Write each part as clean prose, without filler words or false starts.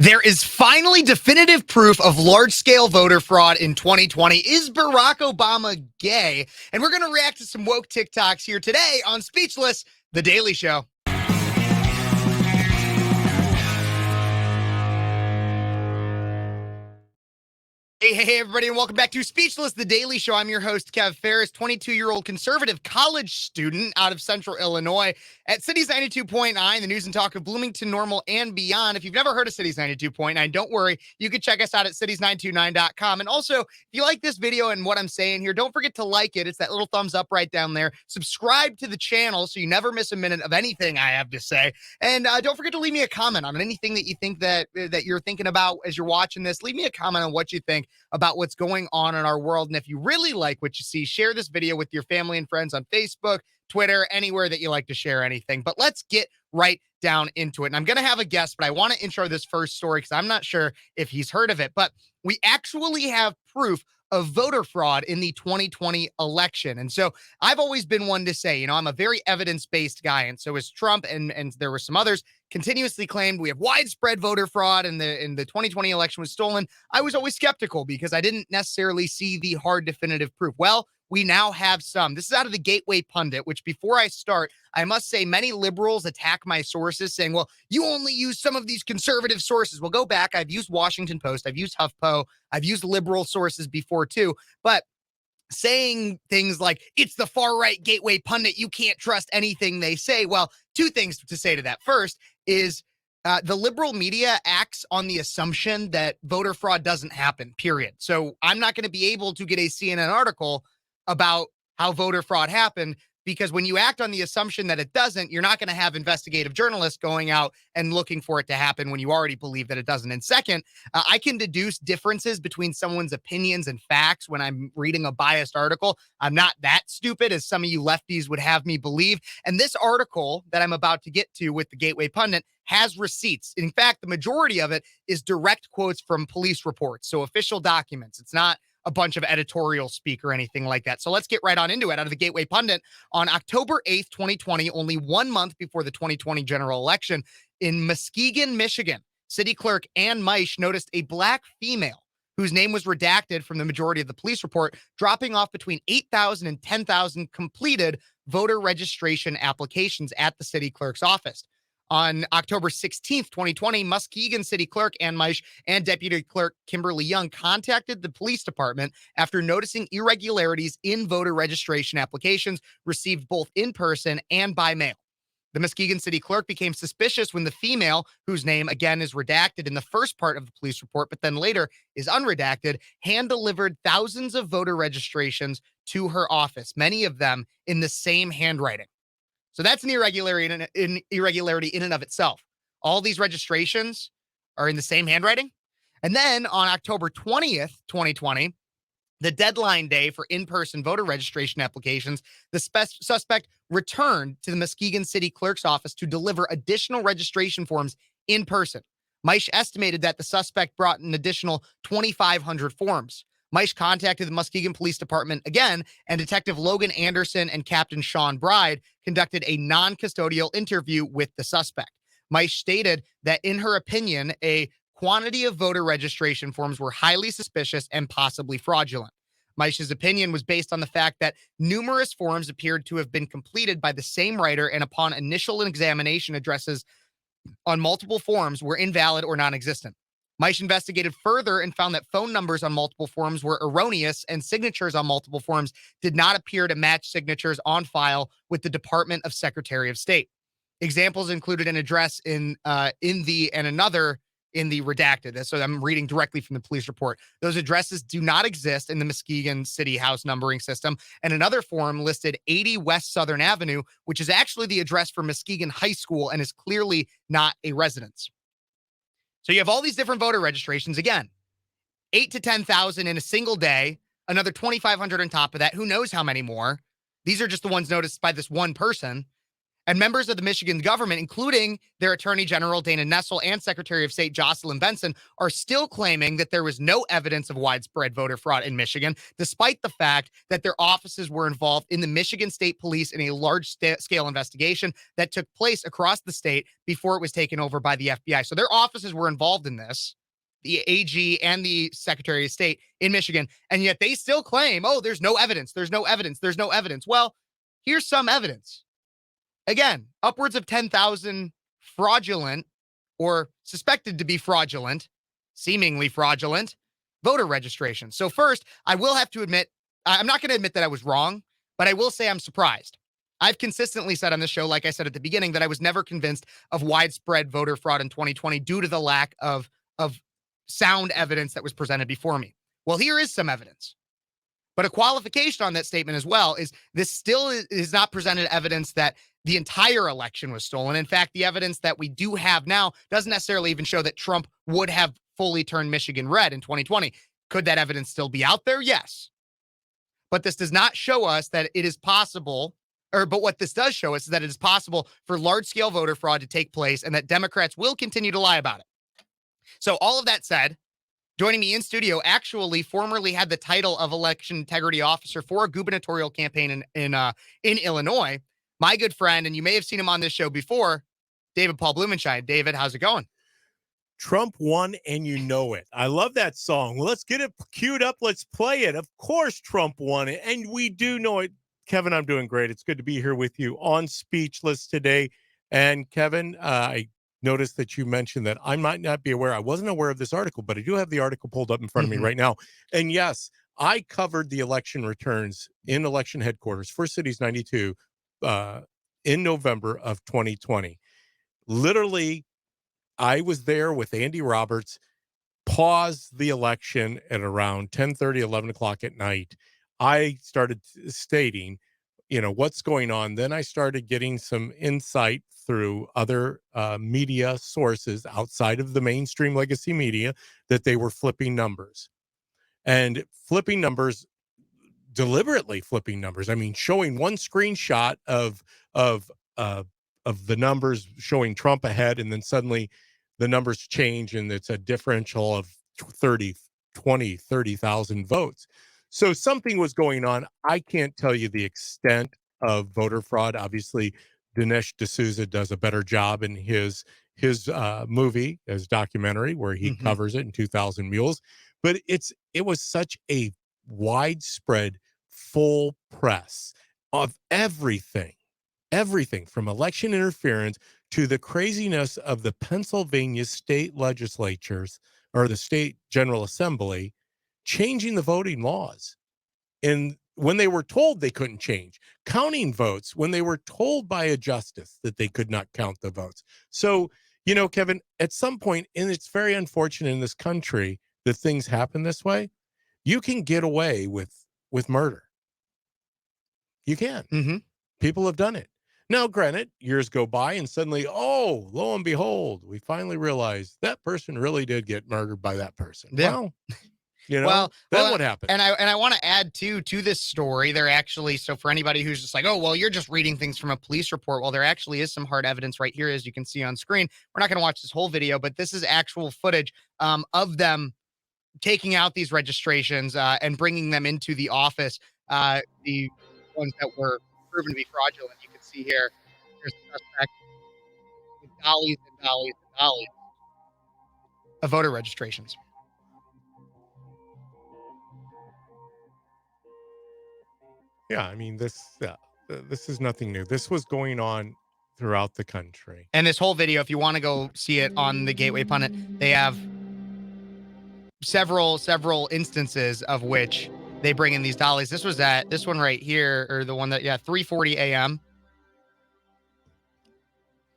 There is finally definitive proof of large-scale voter fraud in 2020. Is Barack Obama gay? And we're going to react to some woke TikToks here today on Speechless, The Daily Show. Hey, everybody, and welcome back to Speechless, The Daily Show. I'm your host, Phares, 22-year-old conservative college student out of Central Illinois at Cities 92.9, the news and talk of Bloomington, Normal, and beyond. If you've never heard of Cities 92.9, don't worry. You can check us out at cities929.com. And also, if you like this video and what I'm saying here, don't forget to like it. It's that little thumbs up right down there. Subscribe to the channel so you never miss a minute of anything I have to say. And don't forget to leave me a comment on anything that you think that you're thinking about as you're watching this. Leave me a comment on what you think about what's going on in our world. And if you really like what you see, share this video with your family and friends on Facebook, Twitter, anywhere that you like to share anything. But let's get right down into it. And I'm going to have a guest, but I want to intro this first story because I'm not sure if he's heard of it. But we actually have proof of voter fraud in the 2020 election. And so I've always been one to say, I'm a very evidence-based guy. And so is Trump, and there were some others continuously claimed we have widespread voter fraud and the 2020 election was stolen. I was always skeptical because I didn't necessarily see the hard definitive proof. Well, we now have some. This is out of the Gateway Pundit, which before I start, I must say many liberals attack my sources saying, well, you only use some of these conservative sources. Well, go back. I've used Washington Post. I've used HuffPo. I've used liberal sources before too. But saying things like it's the far right Gateway Pundit, you can't trust anything they say. Well, two things to say to that. First is the liberal media acts on the assumption that voter fraud doesn't happen, period. So I'm not going to be able to get a CNN article about how voter fraud happened, because when you act on the assumption that it doesn't, you're not going to have investigative journalists going out and looking for it to happen when you already believe that it doesn't. And second, I can deduce differences between someone's opinions and facts when I'm reading a biased article. I'm not that stupid as some of you lefties would have me believe. And this article that I'm about to get to with the Gateway Pundit has receipts. In fact, the majority of it is direct quotes from police reports, so official documents. It's not a bunch of editorial speak or anything like that. So let's get right on into it. Out of the Gateway Pundit, on October 8th, 2020, only 1 month before the 2020 general election, in Muskegon, Michigan, city clerk Ann Meisch noticed a black female whose name was redacted from the majority of the police report, dropping off between 8,000 and 10,000 completed voter registration applications at the city clerk's office. On October 16th, 2020, Muskegon City Clerk Ann Meisch and Deputy Clerk Kimberly Young contacted the police department after noticing irregularities in voter registration applications received both in person and by mail. The Muskegon City Clerk became suspicious when the female, whose name again is redacted in the first part of the police report, but then later is unredacted, hand-delivered thousands of voter registrations to her office, many of them in the same handwriting. So that's an irregularity in and of itself. All these registrations are in the same handwriting. And then on October 20th, 2020, the deadline day for in-person voter registration applications, the suspect returned to the Muskegon City Clerk's office to deliver additional registration forms in person. Meisch estimated that the suspect brought an additional 2,500 forms. Meisch contacted the Muskegon Police Department again, and Detective Logan Anderson and Captain Sean Bride conducted a non-custodial interview with the suspect. Meisch stated that, in her opinion, a quantity of voter registration forms were highly suspicious and possibly fraudulent. Meisch's opinion was based on the fact that numerous forms appeared to have been completed by the same writer, and upon initial examination, addresses on multiple forms were invalid or non-existent. Meisch investigated further and found that phone numbers on multiple forms were erroneous, and signatures on multiple forms did not appear to match signatures on file with the Department of Secretary of State. Examples included an address in the and another in the redacted. So I'm reading directly from the police report. Those addresses do not exist in the Muskegon City House numbering system. And another form listed 80 West Southern Avenue, which is actually the address for Muskegon High School and is clearly not a residence. So you have all these different voter registrations. Again, 8 to 10,000 in a single day, another 2,500 on top of that. Who knows how many more? These are just the ones noticed by this one person. And members of the Michigan government, including their Attorney General Dana Nessel and Secretary of State Jocelyn Benson, are still claiming that there was no evidence of widespread voter fraud in Michigan, despite the fact that their offices were involved in the Michigan State Police in a large-scale investigation that took place across the state before it was taken over by the FBI. So their offices were involved in this, the AG and the Secretary of State in Michigan, and yet they still claim, oh, there's no evidence, there's no evidence, there's no evidence. Well, here's some evidence. Again, upwards of 10,000 fraudulent or suspected to be fraudulent, seemingly fraudulent voter registrations. So first, I will have to admit, I'm not going to admit that I was wrong, but I will say I'm surprised. I've consistently said on this show, like I said at the beginning, that I was never convinced of widespread voter fraud in 2020 due to the lack of sound evidence that was presented before me. Well, here is some evidence. But a qualification on that statement as well is this still is not presented evidence that the entire election was stolen. In fact, the evidence that we do have now doesn't necessarily even show that Trump would have fully turned Michigan red in 2020. Could that evidence still be out there? Yes. But this does not show us that it is possible, but what this does show us is that it is possible for large-scale voter fraud to take place and that Democrats will continue to lie about it. So all of that said, joining me in studio, actually formerly had the title of election integrity officer for a gubernatorial campaign in Illinois, my good friend, and you may have seen him on this show before, David Paul Blumenshine. David, how's it going? Trump won, and you know it. I love that song. Well, let's get it queued up. Let's play it. Of course, Trump won it, and we do know it. Kevin, I'm doing great. It's good to be here with you on Speechless today. And Kevin, I noticed that you mentioned that I might not be aware. I wasn't aware of this article, but I do have the article pulled up in front of me right now. And yes, I covered the election returns in election headquarters for Cities 92 in November of 2020. Literally, I was there with Andy Roberts, paused the election at around 10:30, 11 o'clock at night. I started stating, what's going on. Then I started getting some insight through other media sources outside of the mainstream legacy media that they were flipping numbers and flipping numbers, deliberately flipping numbers. I mean, showing one screenshot of the numbers showing Trump ahead, and then suddenly the numbers change and it's a differential of 30,000 votes. So something was going on. I can't tell you the extent of voter fraud. Obviously, Dinesh D'Souza does a better job in his movie, his documentary, where he covers it in 2,000 Mules. But it was such a widespread, full press of everything from election interference to the craziness of the Pennsylvania state legislatures or the state General Assembly changing the voting laws. And when they were told they couldn't change, counting votes when they were told by a justice that they could not count the votes. So, Kevin, at some point, and it's very unfortunate in this country that things happen this way, you can get away with murder. You can. People have done it. Now, granted, years go by and suddenly, oh, lo and behold, we finally realize that person really did get murdered by that person. Yeah. Well, then what happened? And I want to add to this story. They're actually, so for anybody who's just like, oh, well, you're just reading things from a police report. Well, there actually is some hard evidence right here, as you can see on screen. We're not going to watch this whole video, but this is actual footage of them taking out these registrations and bringing them into the office. The ones that were proven to be fraudulent. You can see here, there's the suspect with dollies and dollies and dollies of voter registrations. Yeah, I mean, this is nothing new. This was going on throughout the country. And this whole video, if you want to go see it on the Gateway Pundit, they have several instances of which they bring in these dollies. This was at this one right here, or the one that, 3:40 a.m.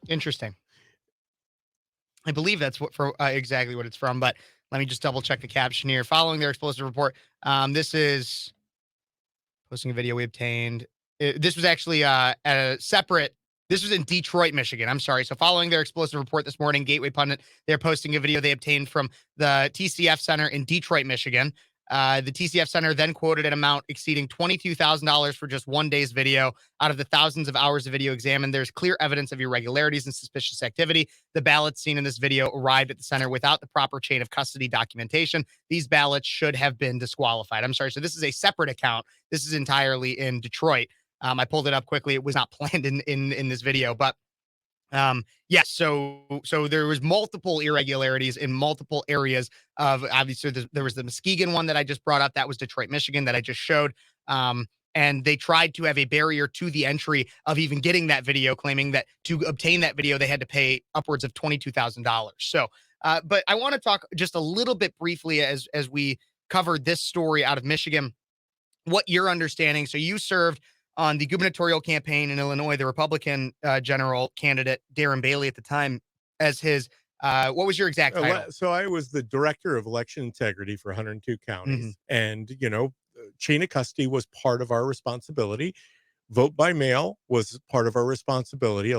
Interesting. I believe that's what for exactly what it's from, but let me just double check the caption here. Following their explosive report, this is posting a video we obtained. This was actually at a separate. This was in Detroit, Michigan. I'm sorry. So following their explosive report this morning, Gateway Pundit, they're posting a video they obtained from the TCF Center in Detroit, Michigan. The TCF Center then quoted an amount exceeding $22,000 for just one day's video. Out of the thousands of hours of video examined, there's clear evidence of irregularities and suspicious activity. The ballots seen in this video arrived at the center without the proper chain of custody documentation. These ballots should have been disqualified. I'm sorry. So this is a separate account. This is entirely in Detroit. I pulled it up quickly. It was not planned in this video, but yes. So there was multiple irregularities in multiple areas of, obviously there was the Muskegon one that I just brought up. That was Detroit, Michigan, that I just showed. And they tried to have a barrier to the entry of even getting that video, claiming that to obtain that video, they had to pay upwards of $22,000. So, but I want to talk just a little bit briefly as we covered this story out of Michigan, what you're understanding. So you served on the gubernatorial campaign in Illinois, the Republican general candidate, Darren Bailey at the time, as his, what was your exact title? So I was the director of election integrity for 102 counties. And, chain of custody was part of our responsibility. Vote by mail was part of our responsibility.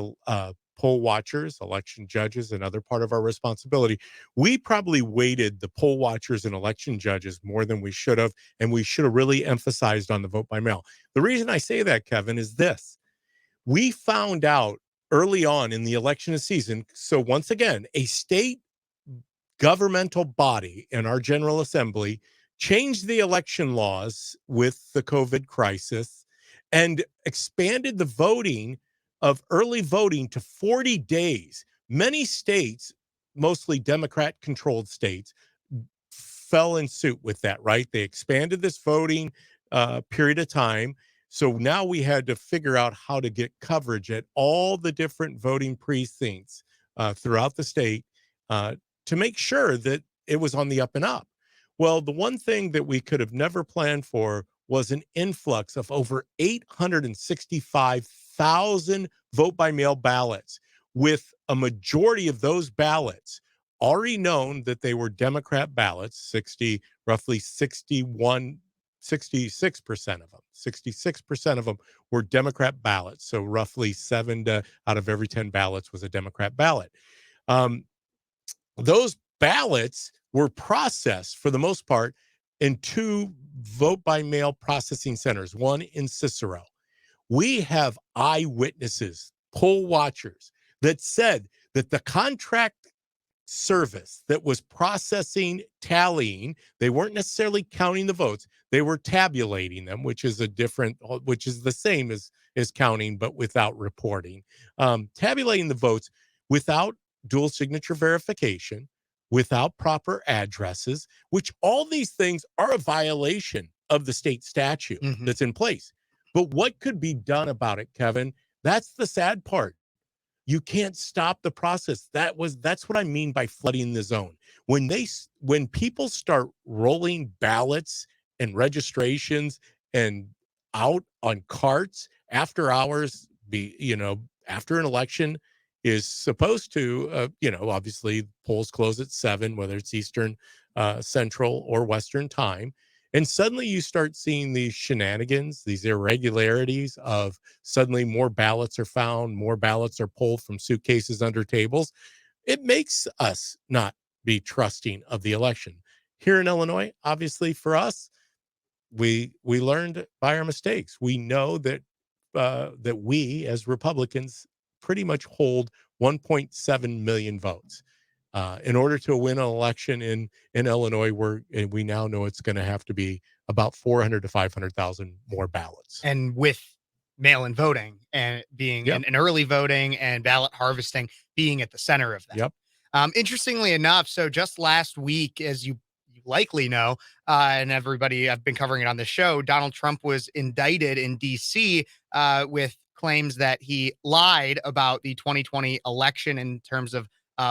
Poll watchers, election judges, another part of our responsibility. We probably weighted the poll watchers and election judges more than we should have, and we should have really emphasized on the vote by mail. The reason I say that, Kevin, is this. We found out early on in the election season, so once again, a state governmental body in our General Assembly changed the election laws with the COVID crisis and expanded the voting of early voting to 40 days. Many states, mostly Democrat-controlled states, fell in suit with that, right? They expanded this voting period of time. So now we had to figure out how to get coverage at all the different voting precincts throughout the state to make sure that it was on the up and up. Well, the one thing that we could have never planned for was an influx of over 865,000 vote by mail ballots, with a majority of those ballots already known that they were Democrat ballots, roughly 66% of them. 66% of them were Democrat ballots. So roughly 7 out of every 10 ballots was a Democrat ballot. Those ballots were processed for the most part in 2 vote by mail processing centers, one in Cicero. We have eyewitnesses, poll watchers, that said that the contract service that was processing, tallying, they weren't necessarily counting the votes, they were tabulating them, which is the same as counting, but without reporting. Tabulating the votes without dual signature verification, without proper addresses, which all these things are a violation of the state statute that's in place. But what could be done about it, Kevin? That's the sad part. You can't stop the process. That's what I mean by flooding the zone. When people start rolling ballots and registrations and out on carts after hours, after an election is supposed to, obviously polls close at 7, whether it's Eastern, Central, or Western time. And suddenly you start seeing these shenanigans, these irregularities of suddenly more ballots are found, more ballots are pulled from suitcases under tables. It makes us not be trusting of the election. Here in Illinois, obviously for us, we learned by our mistakes. We know that that we as Republicans pretty much hold 1.7 million votes. In order to win an election in Illinois, we now know it's going to have to be about 400 to 500,000 more ballots. And with mail-in voting and being an early voting and ballot harvesting being at the center of that. Yep. Interestingly enough, so just last week, as you likely know, and everybody, I've been covering it on the show, Donald Trump was indicted in D.C. With claims that he lied about the 2020 election in terms of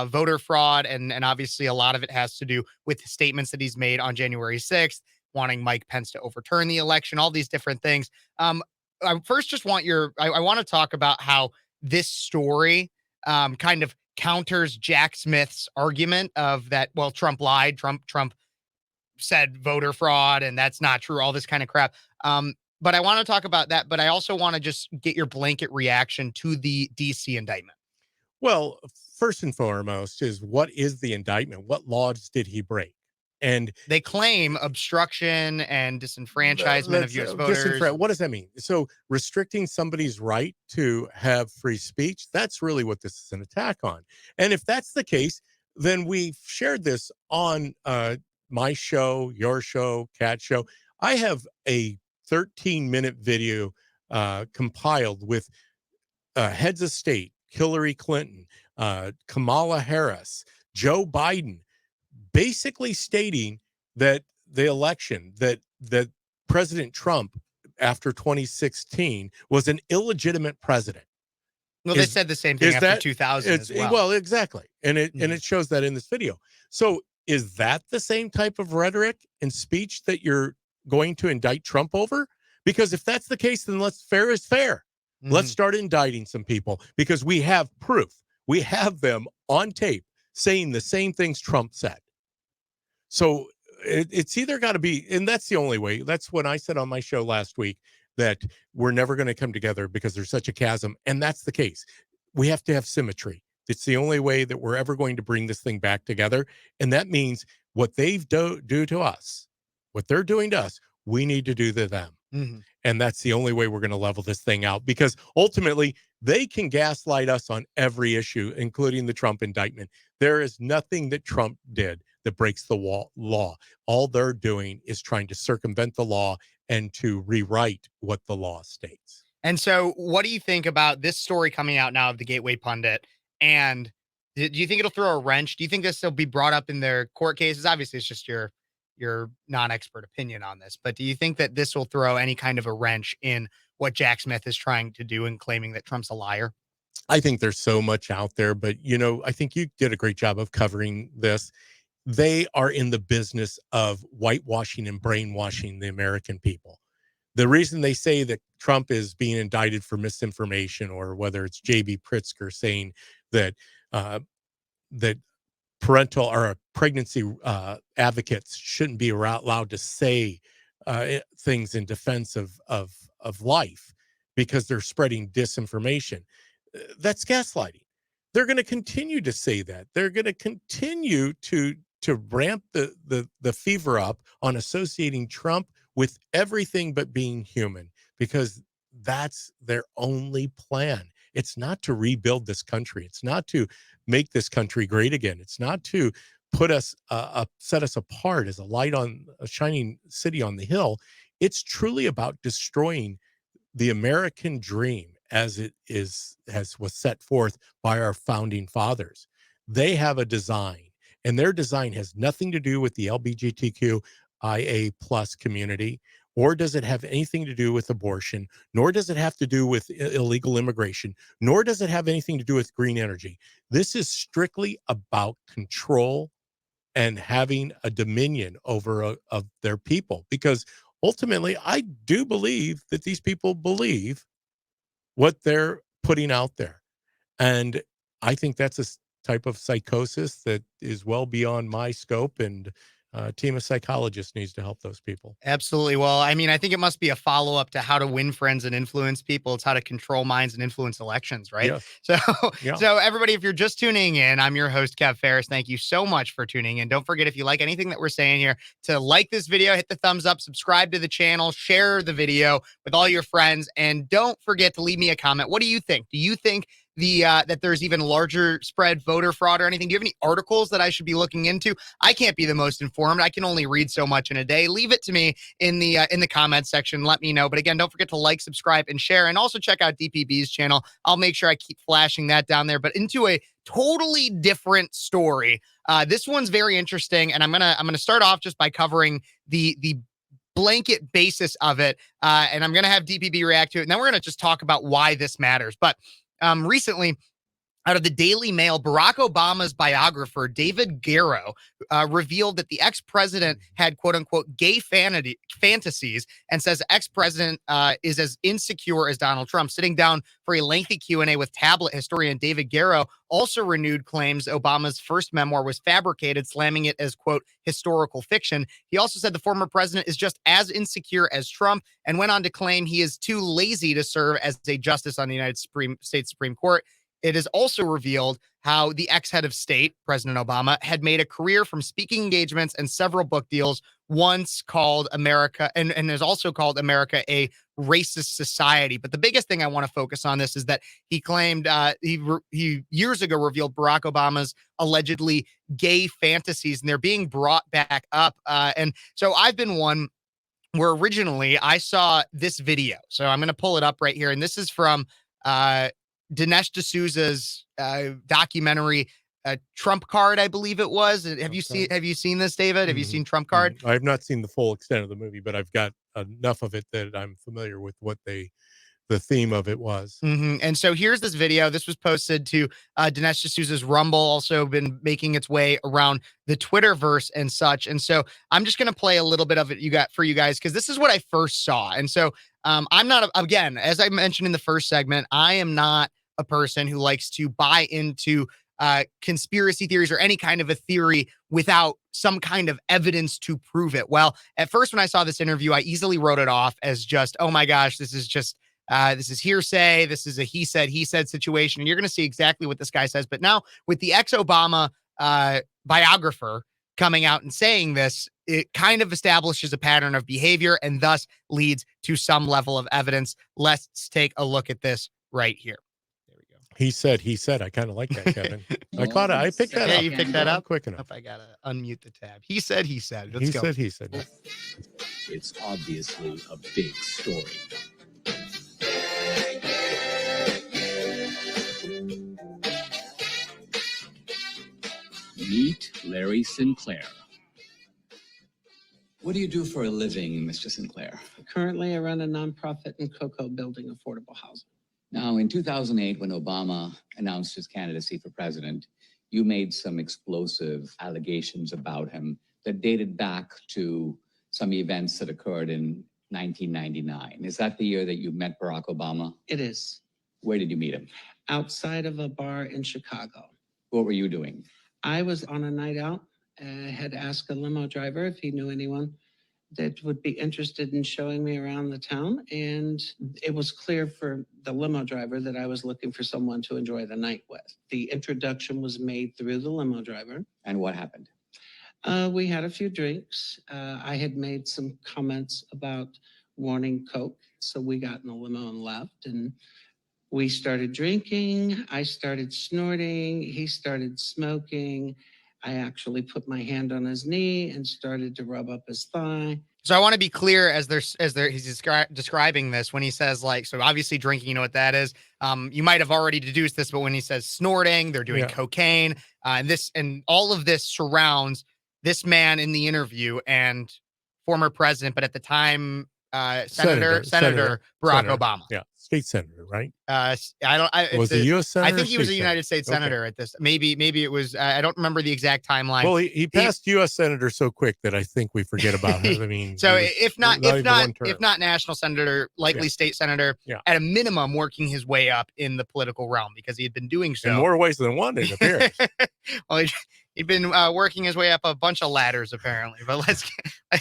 voter fraud. And obviously a lot of it has to do with statements that he's made on January 6th, wanting Mike Pence to overturn the election, all these different things. I first just want I want to talk about how this story kind of counters Jack Smith's argument of that, well, Trump lied, Trump said voter fraud, and that's not true, all this kind of crap. But I want to talk about that, but I also want to just get your blanket reaction to the DC indictment. Well, first and foremost is, what is the indictment? What laws did he break? And they claim obstruction and disenfranchisement of U.S. voters. What does that mean? So restricting somebody's right to have free speech, that's really what this is an attack on. And if that's the case, then we've shared this on my show, your show, Cat's show. I have a 13-minute video compiled with heads of state, Hillary Clinton, Kamala Harris, Joe Biden, basically stating that the election, that President Trump after 2016 was an illegitimate president. Well, they said the same thing after 2000 as well. Well, exactly. And it shows that in this video. So is that the same type of rhetoric and speech that you're going to indict Trump over? Because if that's the case, then fair is fair. Let's start indicting some people because we have proof. We have them on tape saying the same things Trump said. So it's either got to be, and that's the only way. That's when I said on my show last week that we're never going to come together because there's such a chasm. And that's the case. We have to have symmetry. It's the only way that we're ever going to bring this thing back together. And that means what they do to us, what they're doing to us, we need to do to them. And that's the only way we're going to level this thing out, because ultimately they can gaslight us on every issue, including the Trump indictment. There is nothing that Trump did that breaks the law. All they're doing is trying to circumvent the law and to rewrite what the law states. And so what do you think about this story coming out now of the Gateway Pundit? And do you think it'll throw a wrench? Do you think this will be brought up in their court cases? Obviously, it's just your non-expert opinion on this, but do you think that this will throw any kind of a wrench in what Jack Smith is trying to do in claiming that Trump's a liar? I think there's so much out there, but I think you did a great job of covering this. They are in the business of whitewashing and brainwashing the American people. The reason they say that Trump is being indicted for misinformation, or whether it's J.B. Pritzker saying that that parental or pregnancy advocates shouldn't be allowed to say things in defense of life because they're spreading disinformation. That's gaslighting. They're going to continue to say that. They're going to continue to ramp the fever up on associating Trump with everything but being human, because that's their only plan. It's not to rebuild this country. It's not to make this country great again. It's not to put us set us apart as a light on a shining city on the hill. It's truly about destroying the American dream as it was set forth by our founding fathers. They have a design, and their design has nothing to do with the LGBTQIA plus community, or does it have anything to do with abortion, nor does it have to do with illegal immigration, nor does it have anything to do with green energy. This is strictly about control and having a dominion over of their people, because ultimately I do believe that these people believe what they're putting out there. And I think that's a type of psychosis that is well beyond my scope, and a team of psychologists needs to help those people. Absolutely. Well, I mean, I think it must be a follow-up to how to win friends and influence people. It's how to control minds and influence elections, right? Yes. So everybody, if you're just tuning in, I'm your host, Phares. Thank you so much for tuning in. Don't forget, if you like anything that we're saying here, to like this video, hit the thumbs up, subscribe to the channel, share the video with all your friends, and don't forget to leave me a comment. What do you think? Do you think that there's even larger spread voter fraud or anything? Do you have any articles that I should be looking into? I can't be the most informed. I can only read so much in a day. Leave it to me in the comments section. Let me know. But again, don't forget to like, subscribe, and share, and also check out DPB's channel. I'll make sure I keep flashing that down there. But into a totally different story. This one's very interesting, and I'm gonna start off just by covering the blanket basis of it, and I'm gonna have DPB react to it, and then we're gonna just talk about why this matters. But recently, out of the Daily Mail, Barack Obama's biographer, David Garrow, revealed that the ex-president had, quote unquote, gay fantasies, and says the ex-president is as insecure as Donald Trump. Sitting down for a lengthy Q&A with tablet historian David Garrow, also renewed claims Obama's first memoir was fabricated, slamming it as, quote, historical fiction. He also said the former president is just as insecure as Trump, and went on to claim he is too lazy to serve as a justice on the United States Supreme Court. it is also revealed how the ex-head of state, President Obama, had made a career from speaking engagements and several book deals, once called America, and has also called America a racist society. But the biggest thing I want to focus on this is that he claimed he years ago revealed Barack Obama's allegedly gay fantasies, and they're being brought back up. And so I've been one where originally I saw this video. So I'm going to pull it up right here. And this is from Dinesh D'Souza's documentary, Trump Card, I believe it was. Have you seen this, David? Have you seen Trump Card? I have not seen the full extent of the movie, but I've got enough of it that I'm familiar with what the theme of it was. And so here's this video. This was posted to Dinesh D'Souza's Rumble, also been making its way around the Twitterverse and such. And so I'm just going to play a little bit of it for you guys, because this is what I first saw. And so I'm not, again, as I mentioned in the first segment, I am not a person who likes to buy into conspiracy theories or any kind of a theory without some kind of evidence to prove it. Well, at first, when I saw this interview, I easily wrote it off as just, oh my gosh, this is hearsay. This is a he said situation. And you're going to see exactly what this guy says. But now with the ex-Obama biographer coming out and saying this, it kind of establishes a pattern of behavior and thus leads to some level of evidence. Let's take a look at this right here. There we go. He said. I kind of like that, Kevin. I caught it. I picked that up. Yeah, you picked that up? Quick enough. I got to unmute the tab. He said. Let's he go. said. It's obviously a big story. Meet Larry Sinclair. What do you do for a living, Mr. Sinclair? Currently, I run a nonprofit in Cocoa building affordable housing. Now, in 2008, when Obama announced his candidacy for president, you made some explosive allegations about him that dated back to some events that occurred in 1999. Is that the year that you met Barack Obama? It is. Where did you meet him? Outside of a bar in Chicago. What were you doing? I was on a night out. I had asked a limo driver if he knew anyone that would be interested in showing me around the town. And it was clear for the limo driver that I was looking for someone to enjoy the night with. The introduction was made through the limo driver. And what happened? We had a few drinks. I had made some comments about wanting Coke. So we got in the limo and left. And we started drinking. I started snorting. He started smoking. I actually put my hand on his knee and started to rub up his thigh. So I want to be clear as he's describing this, when he says, like, so obviously drinking, you know what that is. You might have already deduced this, but when he says snorting, they're doing cocaine, and all of this surrounds this man in the interview and former president, but at the time, Senator Barack Obama. Yeah. State senator, right? Was he U.S. senator? I think he was a United States senator at this. Maybe it was. I don't remember the exact timeline. Well, he passed U.S. senator so quick that I think we forget about him. I mean, so if not national senator, likely state senator, at a minimum, working his way up in the political realm, because he had been doing so in more ways than one, it appears. Well, he'd been working his way up a bunch of ladders, apparently. But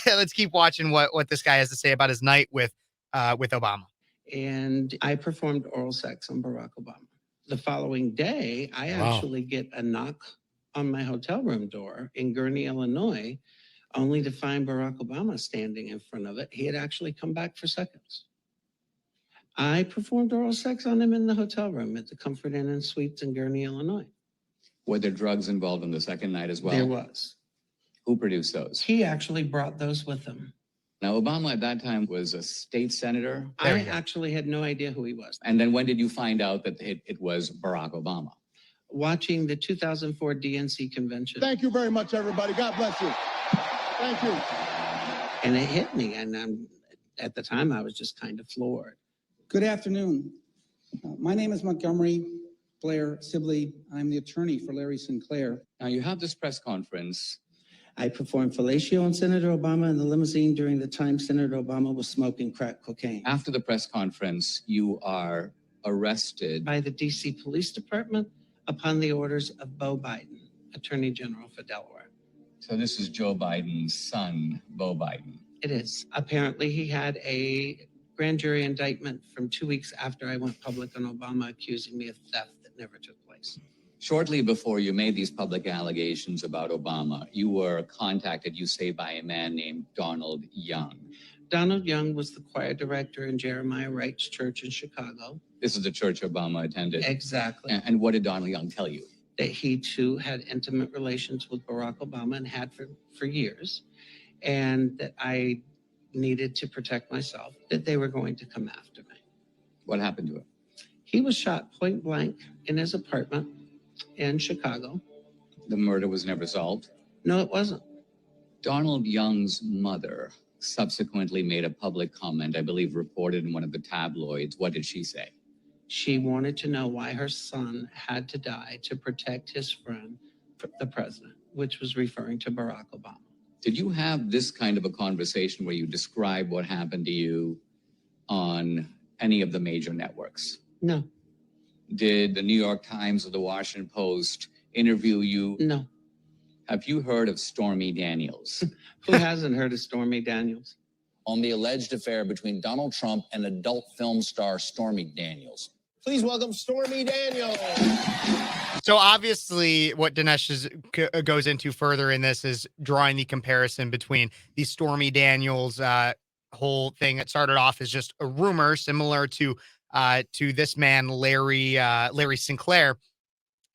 let's keep watching what this guy has to say about his night with Obama. And I performed oral sex on Barack Obama. The following day, I actually get a knock on my hotel room door in Gurnee, Illinois, only to find Barack Obama standing in front of it. He had actually come back for seconds. I performed oral sex on him in the hotel room at the Comfort Inn and Suites in Gurnee, Illinois. Were there drugs involved on the second night as well? There was. Who produced those? He actually brought those with him. Now, Obama at that time was a state senator. I actually had no idea who he was. And then when did you find out that it was Barack Obama? Watching the 2004 DNC convention. Thank you very much, everybody. God bless you. Thank you. And it hit me. And at the time, I was just kind of floored. Good afternoon. My name is Montgomery Blair Sibley. I'm the attorney for Larry Sinclair. Now, you have this press conference. I performed fellatio on Senator Obama in the limousine during the time Senator Obama was smoking crack cocaine. After the press conference, you are arrested by the D.C. Police Department upon the orders of Beau Biden, Attorney General for Delaware. So this is Joe Biden's son, Beau Biden. It is. Apparently, he had a grand jury indictment from 2 weeks after I went public on Obama accusing me of theft that never took place. Shortly before you made these public allegations about Obama, you were contacted, you say, by a man named Donald Young. Donald Young was the choir director in Jeremiah Wright's church in Chicago. This is the church Obama attended. Exactly. And what did Donald Young tell you? That he too had intimate relations with Barack Obama and had for years, and that I needed to protect myself, that they were going to come after me. What happened to him? He was shot point blank in his apartment in Chicago. The murder was never solved? No, it wasn't. Donald Young's mother subsequently made a public comment, I believe reported in one of the tabloids. What did she say? She wanted to know why her son had to die to protect his friend, the president, which was referring to Barack Obama. Did you have this kind of a conversation where you describe what happened to you on any of the major networks? No. Did the New York Times or the Washington Post interview you? No. Have you heard of Stormy Daniels? Who hasn't heard of Stormy Daniels? On the alleged affair between Donald Trump and adult film star Stormy Daniels. Please welcome Stormy Daniels. So obviously what Dinesh goes into further in this is drawing the comparison between the Stormy Daniels whole thing that started off as just a rumor similar to this man, Larry Sinclair.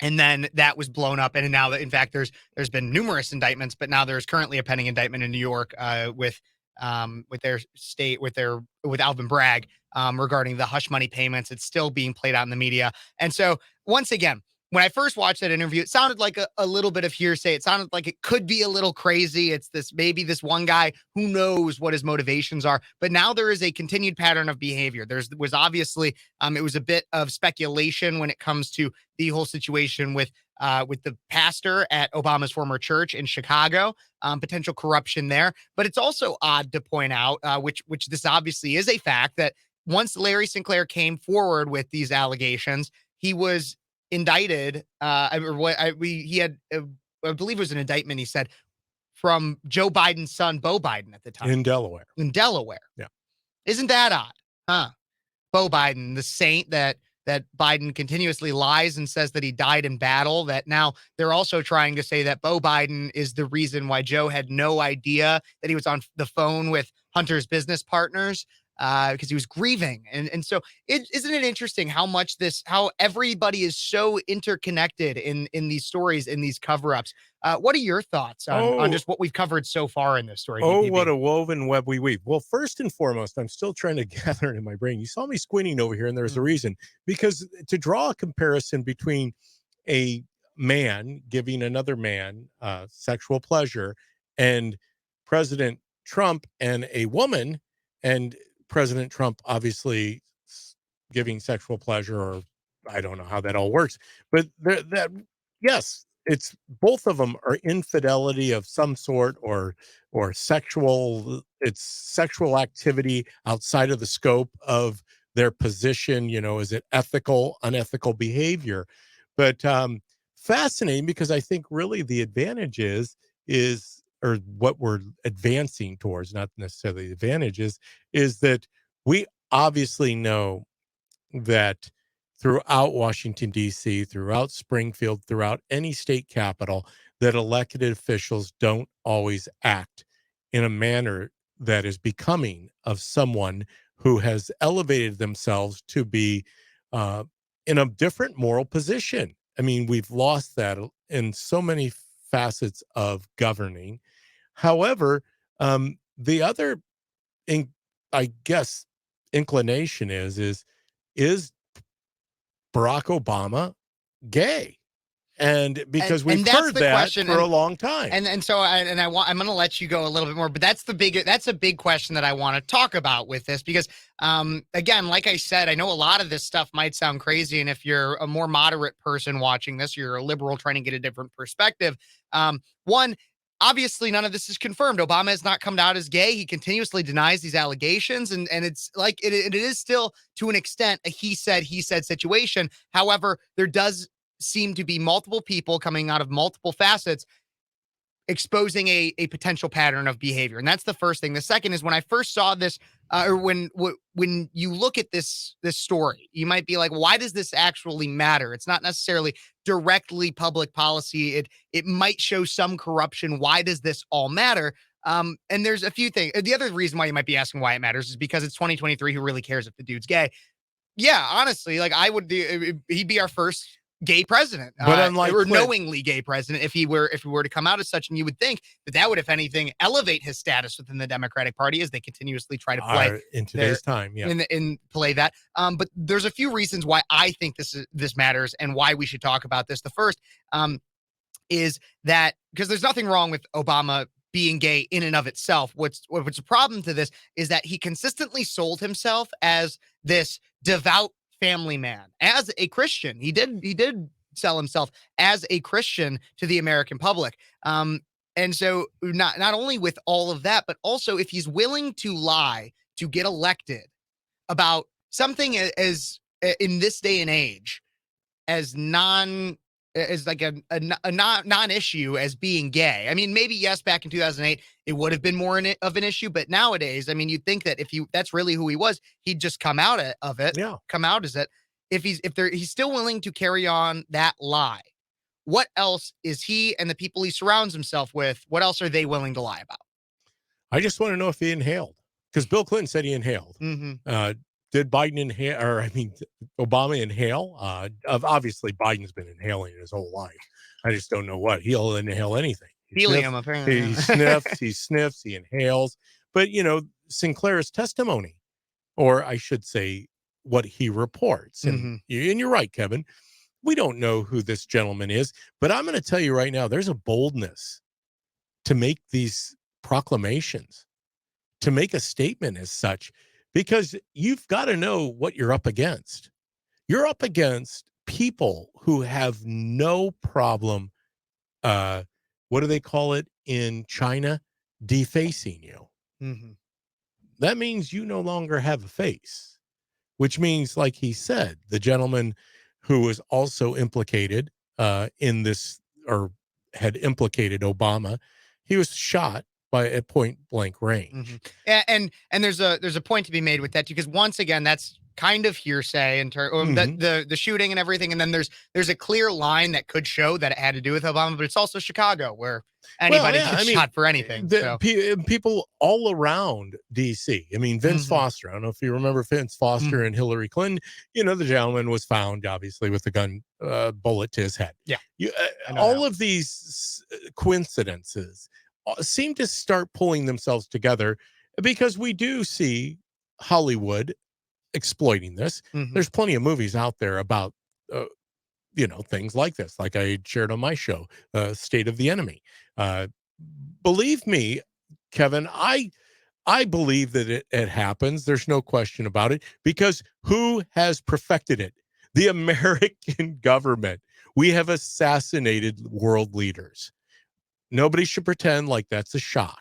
And then that was blown up. And now that, in fact, there's been numerous indictments, but now there's currently a pending indictment in New York with Alvin Bragg regarding the hush money payments. It's still being played out in the media. And so once again, when I first watched that interview, it sounded like a little bit of hearsay. It sounded like it could be a little crazy. It's maybe this one guy, who knows what his motivations are. But now there is a continued pattern of behavior. Was obviously, it was a bit of speculation when it comes to the whole situation with the pastor at Obama's former church in Chicago, potential corruption there. But it's also odd to point out, which this obviously is a fact, that once Larry Sinclair came forward with these allegations, he was indicted. I believe it was an indictment, he said, from Joe Biden's son, Beau Biden, at the time. In Delaware. Yeah. Isn't that odd? Huh? Beau Biden, the saint that Biden continuously lies and says that he died in battle, that now they're also trying to say that Beau Biden is the reason why Joe had no idea that he was on the phone with Hunter's business partners because he was grieving. And so isn't it interesting how everybody is so interconnected in these stories, in these cover-ups? What are your thoughts on just what we've covered so far in this story? DPP? What a woven web we weave. Well, first and foremost, I'm still trying to gather it in my brain. You saw me squinting over here, and there's a reason. Because to draw a comparison between a man giving another man sexual pleasure and President Trump and a woman, and President Trump obviously giving sexual pleasure, or I don't know how that all works, but yes, it's both of them are infidelity of some sort, or sexual activity outside of the scope of their position. Is it ethical, unethical behavior? But fascinating, because I think really the advantage is or what we're advancing towards, not necessarily the advantages, is that we obviously know that throughout Washington, D.C., throughout Springfield, throughout any state capital, that elected officials don't always act in a manner that is becoming of someone who has elevated themselves to be in a different moral position. I mean, we've lost that in so many facets of governing. However, the other, I guess, inclination is Barack Obama gay? And because we've heard that for a long time. I'm going to let you go a little bit more, but that's a big question that I want to talk about with this, because again, like I said, I know a lot of this stuff might sound crazy. And if you're a more moderate person watching this, you're a liberal trying to get a different perspective. Obviously, none of this is confirmed. Obama has not come out as gay. He continuously denies these allegations. And it's like, it is still, to an extent, a he said situation. However, there does seem to be multiple people coming out of multiple facets exposing a potential pattern of behavior. And that's the first thing. The second is when I first saw this, or when you look at this story, you might be like, why does this actually matter? It's not necessarily directly public policy. It might show some corruption. Why does this all matter? And there's a few things. The other reason why you might be asking why it matters is because it's 2023. Who really cares if the dude's gay? Yeah, honestly, like he'd be our first gay president, But unlike or Clinton- knowingly gay president, if he were to come out as such. And you would think that would, if anything, elevate his status within the Democratic Party as they continuously try to play in today's time. Yeah. in play that. But there's a few reasons why I think this matters and why we should talk about this. The first is that because there's nothing wrong with Obama being gay in and of itself. What's a problem to this is that he consistently sold himself as this devout family man, as a Christian. He did sell himself as a Christian to the American public. And so not only with all of that, but also if he's willing to lie to get elected about something as in this day and age as like a non-issue as being gay. I mean, maybe yes, back in 2008, it would have been more of an issue, but nowadays, I mean, you'd think that if that's really who he was, he'd just come out of it. Yeah. Come out as it. If he's still willing to carry on that lie, what else is he and the people he surrounds himself with, what else are they willing to lie about? I just want to know if he inhaled, because Bill Clinton said he inhaled. Mm-hmm. Did Biden inhale, or I mean, Obama inhale? Obviously, Biden's been inhaling his whole life. I just don't know what. He'll inhale anything. Helium, apparently. He sniffs, he inhales. But, Sinclair's testimony, or I should say what he reports. And you're right, Kevin. We don't know who this gentleman is, but I'm going to tell you right now, there's a boldness to make these proclamations, to make a statement as such, because you've got to know what you're up against. You're up against people who have no problem, what do they call it in China? Defacing you. Mm-hmm. That means you no longer have a face, which means, like he said, the gentleman who was also implicated in this, or had implicated Obama, he was shot at point blank range. Mm-hmm. And there's a point to be made with that too, because once again, that's kind of hearsay in terms the shooting and everything. And then there's a clear line that could show that it had to do with Obama, but it's also Chicago where anybody gets shot for anything. People all around DC. I mean, Vince Foster. I don't know if you remember Vince Foster and Hillary Clinton. The gentleman was found obviously with a gun bullet to his head. Yeah. All of these coincidences seem to start pulling themselves together, because we do see Hollywood exploiting this. There's plenty of movies out there about things like this, like I shared on my show, State of the Enemy. Believe me, Kevin, I believe that it happens. There's no question about it, because who has perfected it? The American government. We have assassinated world leaders. Nobody should pretend like that's a shock.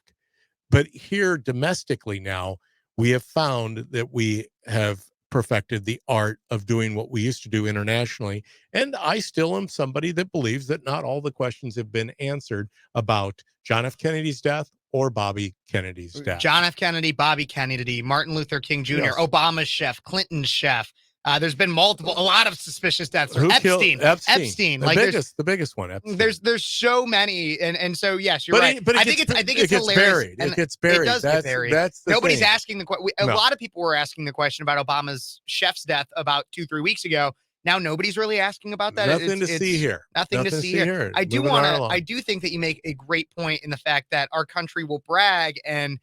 But here domestically now, we have found that we have perfected the art of doing what we used to do internationally. And I still am somebody that believes that not all the questions have been answered about John F. Kennedy's death or Bobby Kennedy's death. John F. Kennedy, Bobby Kennedy, Martin Luther King Jr., yes. Obama's chef, Clinton's chef. There's been a lot of suspicious deaths. Epstein. The biggest one. Epstein. There's so many, and so yes, you're right. But I think it's hilarious. It gets buried. It does get buried. Nobody's asking the question. A No. lot of people were asking the question about Obama's chef's death about 2-3 weeks ago. Now nobody's really asking about that. Nothing to see here. Nothing to see here. I do think that you make a great point in the fact that our country will brag and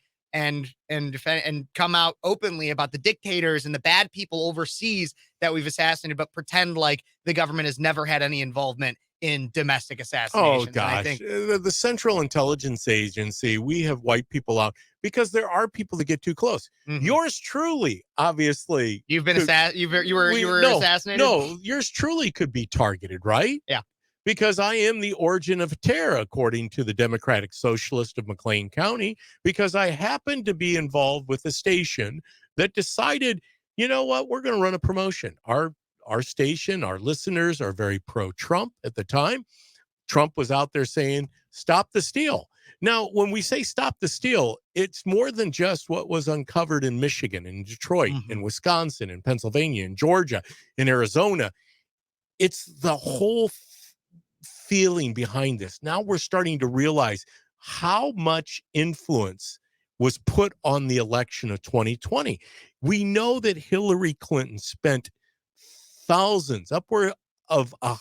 defend and come out openly about the dictators and the bad people overseas that we've assassinated, but pretend like the government has never had any involvement in domestic assassinations. Oh gosh, the Central Intelligence Agency, we have wiped people out because there are people that get too close. Yours truly, obviously, you've been you were assassinated. No, yours truly could be targeted, right? Yeah. Because I am the origin of terror, according to the Democratic Socialist of McLean County, because I happened to be involved with a station that decided, you know what, we're going to run a promotion. Our station, our listeners are very pro-Trump at the time. Trump was out there saying, stop the steal. Now, when we say stop the steal, it's more than just what was uncovered in Michigan, in Detroit, in Wisconsin, in Pennsylvania, in Georgia, in Arizona. It's the whole feeling behind this. Now we're starting to realize how much influence was put on the election of 2020. We know that Hillary Clinton spent thousands, upward of I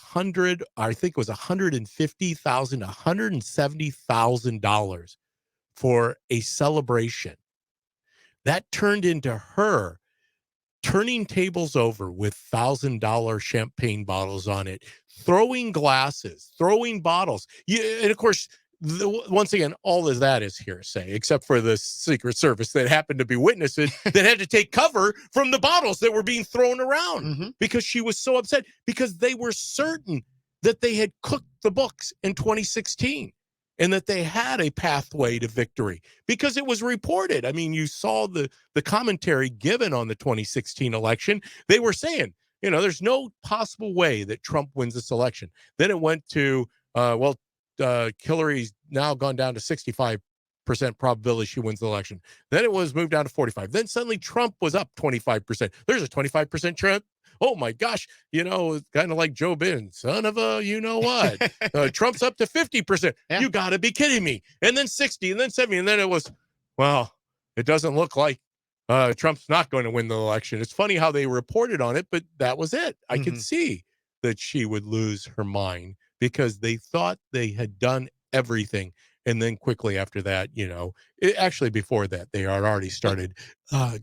think it was $150,000, $170,000 for a celebration. That turned into her turning tables over with $1,000 champagne bottles on it, throwing glasses, throwing bottles. And of course, once again, all of that is hearsay, except for the Secret Service that happened to be witnesses that had to take cover from the bottles that were being thrown around because she was so upset, because they were certain that they had cooked the books in 2016 and that they had a pathway to victory because it was reported. I mean, you saw the commentary given on the 2016 election. They were saying, there's no possible way that Trump wins this election. Then it went to, Hillary's now gone down to 65% probability she wins the election. Then it was moved down to 45. Then suddenly Trump was up 25%. There's a 25% Trump. Oh my gosh, it's kind of like Joe Biden, son of a, what? Trump's up to 50%. Yeah. You got to be kidding me. And then 60, and then 70, and then it was, it doesn't look like Trump's not going to win the election. It's funny how they reported on it, but that was it. I could see that she would lose her mind because they thought they had done everything. And then quickly after that, actually before that, they had already started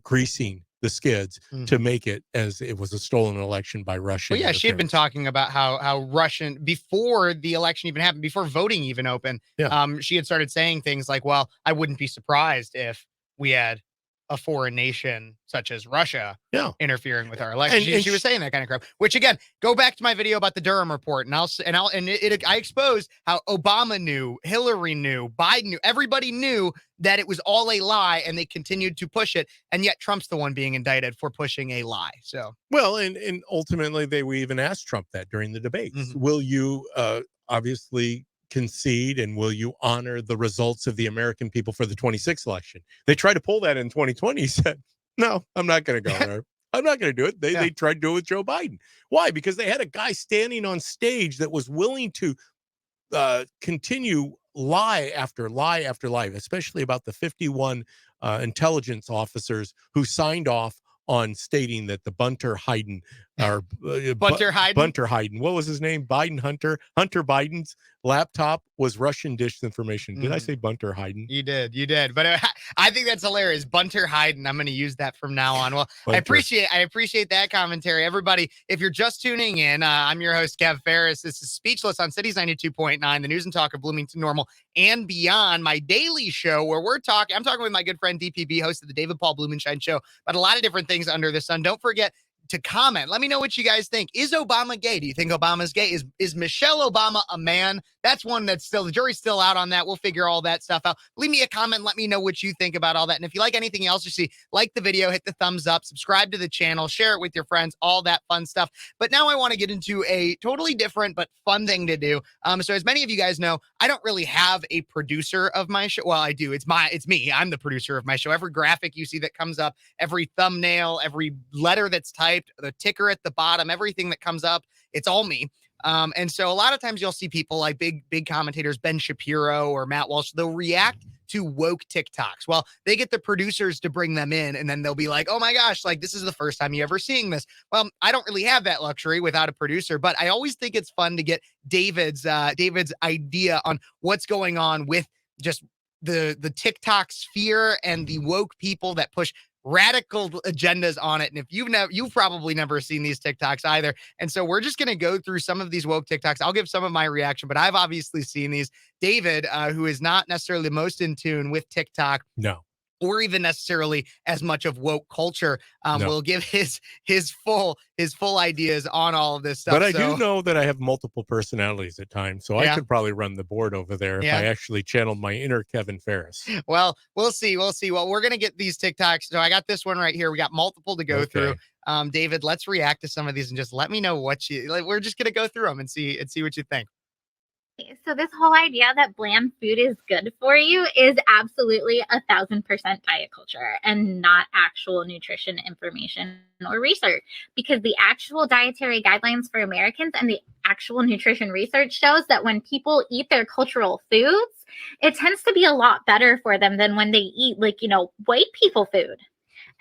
greasing the skids to make it as it was a stolen election by Russia. Well, yeah, she had been talking about how Russian, before the election even happened, before voting even opened, she had started saying things like, well, I wouldn't be surprised if we had a foreign nation such as Russia interfering with our election. She was saying that kind of crap, which again, go back to my video about the Durham report and I exposed how Obama knew, Hillary knew, Biden knew, everybody knew that it was all a lie and they continued to push it. And yet Trump's the one being indicted for pushing a lie. So, well, and ultimately they even asked Trump that during the debates. Will you obviously concede and will you honor the results of the American people for the 26th election? They tried to pull that in 2020. He said, no, I'm not going to go there. I'm not going to do it. They tried to do it with Joe Biden. Why? Because they had a guy standing on stage that was willing to continue lie after lie after lie, especially about the 51 intelligence officers who signed off on stating that the Bunter Hayden, what was his name? Hunter Biden's laptop was Russian disinformation. Did I say Bunter Hayden? You did. But I think that's hilarious. Bunter Hayden. I'm going to use that from now on. Well, Bunter. I appreciate that commentary. Everybody, if you're just tuning in, I'm your host, Kev Phares. This is Speechless on Cities 92.9, the news and talk of Bloomington Normal and beyond, my daily show where I'm talking with my good friend DPB, host of the David Paul Blumenshine show, about a lot of different things under the sun. Don't forget to comment. Let me know what you guys think. Is Obama gay? Do you think Obama's gay? Is Michelle Obama a man? That's one that's still, the jury's still out on that. We'll figure all that stuff out. Leave me a comment. Let me know what you think about all that. And if you like anything else you see, like the video, hit the thumbs up, subscribe to the channel, share it with your friends, all that fun stuff. But now I want to get into a totally different but fun thing to do. So as many of you guys know, I don't really have a producer of my show. Well, I do. It's me. I'm the producer of my show. Every graphic you see that comes up, every thumbnail, every letter that's typed, the ticker at the bottom, everything that comes up, it's all me. And so a lot of times you'll see people like big commentators, Ben Shapiro or Matt Walsh, they'll react to woke TikToks. Well, they get the producers to bring them in and then they'll be like, oh my gosh, like this is the first time you ever seeing this. Well, I don't really have that luxury without a producer, but I always think it's fun to get David's idea on what's going on with just the TikTok sphere and the woke people that push radical agendas on it. And if you've probably never seen these TikToks either. And so we're just going to go through some of these woke TikToks. I'll give some of my reaction, but I've obviously seen these. David, who is not necessarily the most in tune with TikTok. No. Or even necessarily as much of woke culture, will give his full ideas on all of this stuff. But I do know that I have multiple personalities at times, so I could probably run the board over there if I actually channeled my inner Kevin Phares. Well, we'll see. Well, we're gonna get these TikToks. So I got this one right here. We got multiple to go through. David, let's react to some of these and just let me know what we're just gonna go through them and see what you think. So this whole idea that bland food is good for you is absolutely 1,000% diet culture and not actual nutrition information or research, because the actual dietary guidelines for Americans and the actual nutrition research shows that when people eat their cultural foods, it tends to be a lot better for them than when they eat, like, white people food.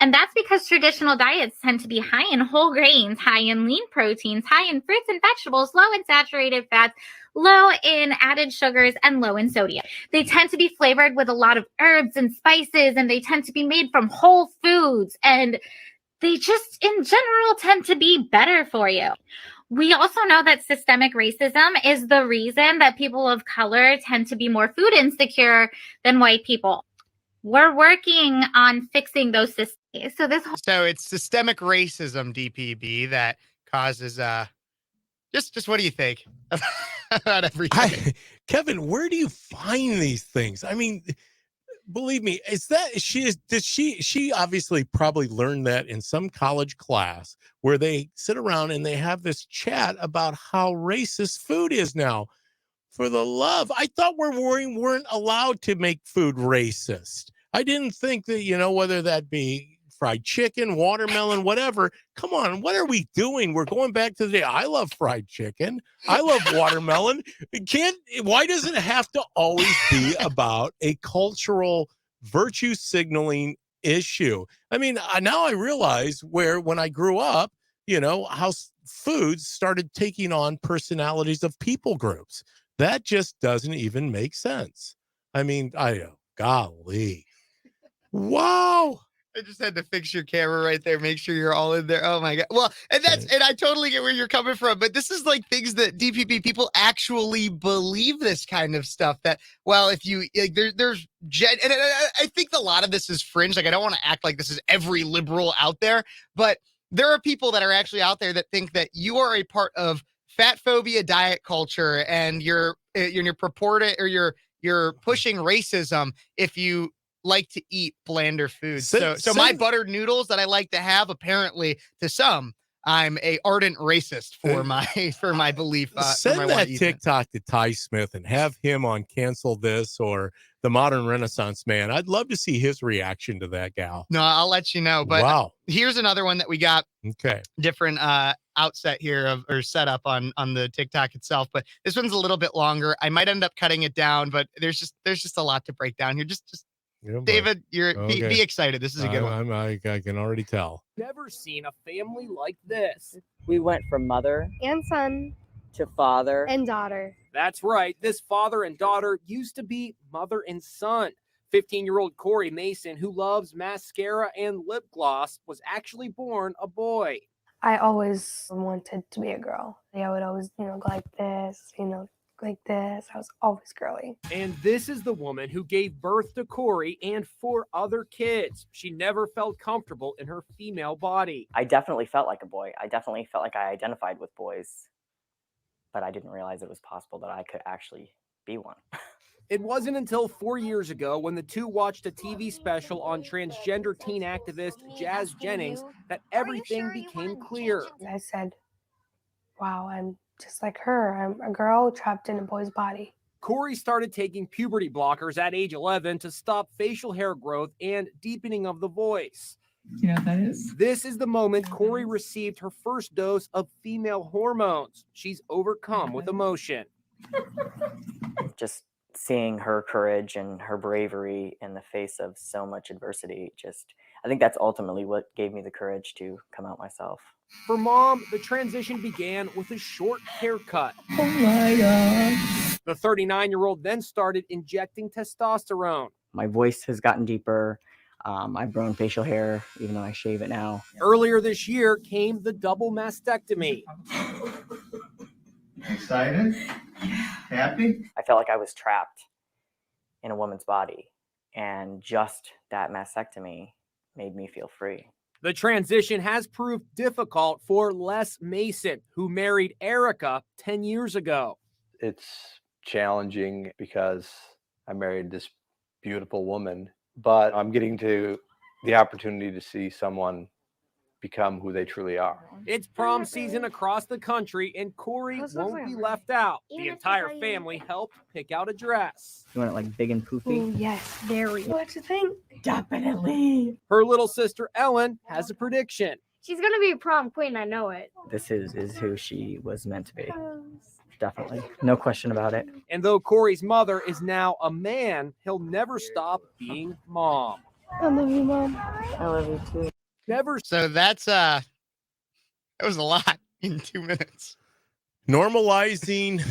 And that's because traditional diets tend to be high in whole grains, high in lean proteins, high in fruits and vegetables, low in saturated fats, low in added sugars, and low in sodium. They tend to be flavored with a lot of herbs and spices, and they tend to be made from whole foods. And they just, in general, tend to be better for you. We also know that systemic racism is the reason that people of color tend to be more food insecure than white people. We're working on fixing those systems. So it's systemic racism, DPB, that causes just what do you think about everything? Kevin, where do you find these things? I mean, believe me, she obviously probably learned that in some college class where they sit around and they have this chat about how racist food is now. For the love, I thought we weren't allowed to make food racist. I didn't think that, whether that be fried chicken, watermelon, whatever. Come on, what are we doing? We're going back to the day. I love fried chicken. I love watermelon. Why does it have to always be about a cultural virtue signaling issue? I mean, now I realize when I grew up, how foods started taking on personalities of people groups. That just doesn't even make sense. I mean, golly. Wow. I just had to fix your camera right there. Make sure you're all in there. Oh my God. Well, and I totally get where you're coming from, but this is like things that DPP people actually believe this kind of stuff that, well, if you like, and I think a lot of this is fringe. Like, I don't want to act like this is every liberal out there, but there are people that are actually out there that think that you are a part of fat phobia diet culture and you're purported or you're pushing racism if you like to eat blander foods. So my buttered noodles that I like to have, apparently to some, I'm a ardent racist for my belief. Send that TikTok to Ty Smith and have him on Cancel This or the Modern Renaissance Man. I'd love to see his reaction to that, gal. No, I'll let you know. But wow. Here's another one that we got. Okay. Different outset here or setup on the TikTok itself, but this one's a little bit longer. I might end up cutting it down, but there's just a lot to break down here. Just David, be excited. This is a good one. I can already tell. Never seen a family like this. We went from mother and son to father and daughter. That's right. This father and daughter used to be mother and son. 15-year-old Corey Mason, who loves mascara and lip gloss, was actually born a boy. I always wanted to be a girl. I would always, go like this, like this. I was always girly. And this is the woman who gave birth to Corey and 4 other kids. She never felt comfortable in her female body. I definitely felt like a boy. I definitely felt like I identified with boys, but I didn't realize it was possible that I could actually be one. It wasn't until 4 years ago when the two watched a TV special on transgender teen activist Jazz Jennings that everything became clear. I said, wow, I'm just like her. I'm a girl trapped in a boy's body. Corey started taking puberty blockers at age 11 to stop facial hair growth and deepening of the voice. You know what that is? This is the moment Corey received her first dose of female hormones. She's overcome with emotion. Just seeing her courage and her bravery in the face of so much adversity, I think that's ultimately what gave me the courage to come out myself. For Mom, the transition began with a short haircut. Oh my God. The 39-year-old then started injecting testosterone. My voice has gotten deeper. I've grown facial hair, even though I shave it now. Earlier this year came the double mastectomy. Excited? Happy? I felt like I was trapped in a woman's body, and just that mastectomy made me feel free. The transition has proved difficult for Les Mason, who married Erica 10 years ago. It's challenging because I married this beautiful woman, but I'm getting to the opportunity to see someone become who they truly are. It's prom season across the country, and Corey won't be left out. The entire family helped pick out a dress. You want it like big and poofy? Oh, yes, very. What you think? Definitely. Her little sister Ellen has a prediction. She's gonna be a prom queen, I know it. This is who she was meant to be. Definitely. No question about it. And though Corey's mother is now a man, he'll never stop being mom. I love you, Mom. I love you too. Never. So that was a lot in 2 minutes. Normalizing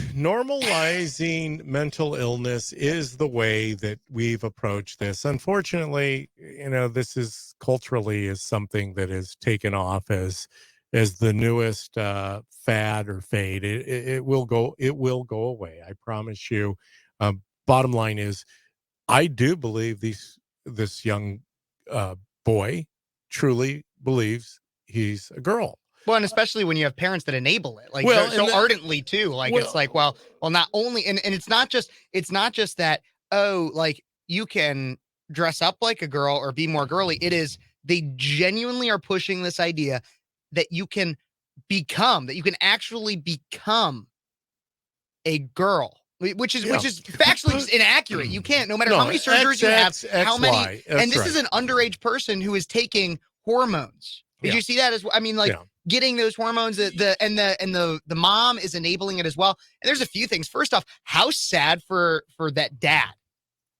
mental illness is the way that we've approached this. Unfortunately, this is culturally is something that is taken off as the newest fad or fade. It will go away. I promise you. Bottom line is, I do believe this young boy truly believes he's a girl. Well, and especially when you have parents that enable it, like so ardently too. Like it's like, well, not only, and it's not just that, oh, like you can dress up like a girl or be more girly. It is, they genuinely are pushing this idea that you can actually become a girl, which is factually just inaccurate. You can't, no matter how many surgeries you have, how many, and this is an underage person who is taking hormones. Did you see that as well? I mean, like getting those hormones, the mom is enabling it as well. And there's a few things. First off, how sad for that dad,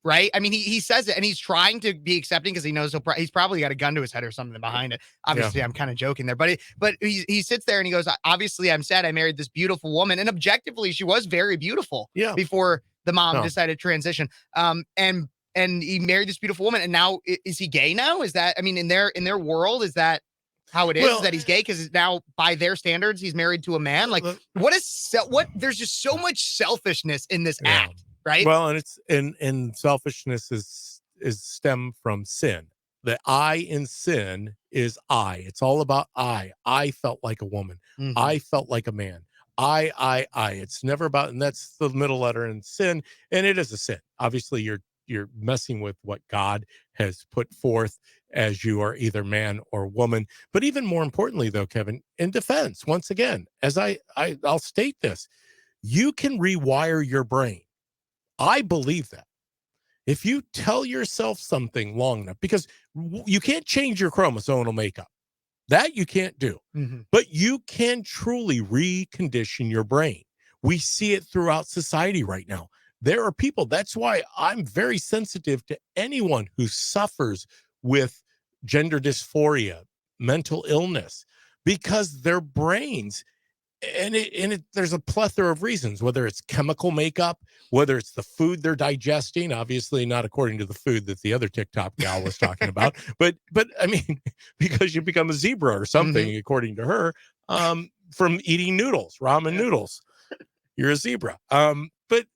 right? I mean, he says it and he's trying to be accepting because he knows he's probably got a gun to his head or something behind it. Obviously, I'm kind of joking there, but he sits there and he goes, obviously, I'm sad I married this beautiful woman, and objectively, she was very beautiful. Before the mom decided to transition. And he married this beautiful woman, and now is he gay now? Is that, I mean, in their world, is that how it is that he's gay? Because now, by their standards, he's married to a man. Like, there's just so much selfishness in this act, right? Well, and it's and selfishness is stem from sin. The I in sin is I. It's all about I. I felt like a woman. Mm-hmm. I felt like a man. I. It's never about, and that's the middle letter in sin, and it is a sin. Obviously, you're messing with what God has put forth as you are either man or woman. But even more importantly, though, Kevin, in defense, once again, as I'll state this, you can rewire your brain. I believe that. If you tell yourself something long enough, because you can't change your chromosomal makeup. That you can't do. Mm-hmm. But you can truly recondition your brain. We see it throughout society right now. There are people, that's why I'm very sensitive to anyone who suffers with gender dysphoria, mental illness, because their brains, and there's a plethora of reasons, whether it's chemical makeup, whether it's the food they're digesting, obviously not according to the food that the other TikTok gal was talking about, but I mean, because you become a zebra or something, according to her, from eating noodles, ramen noodles, you're a zebra. But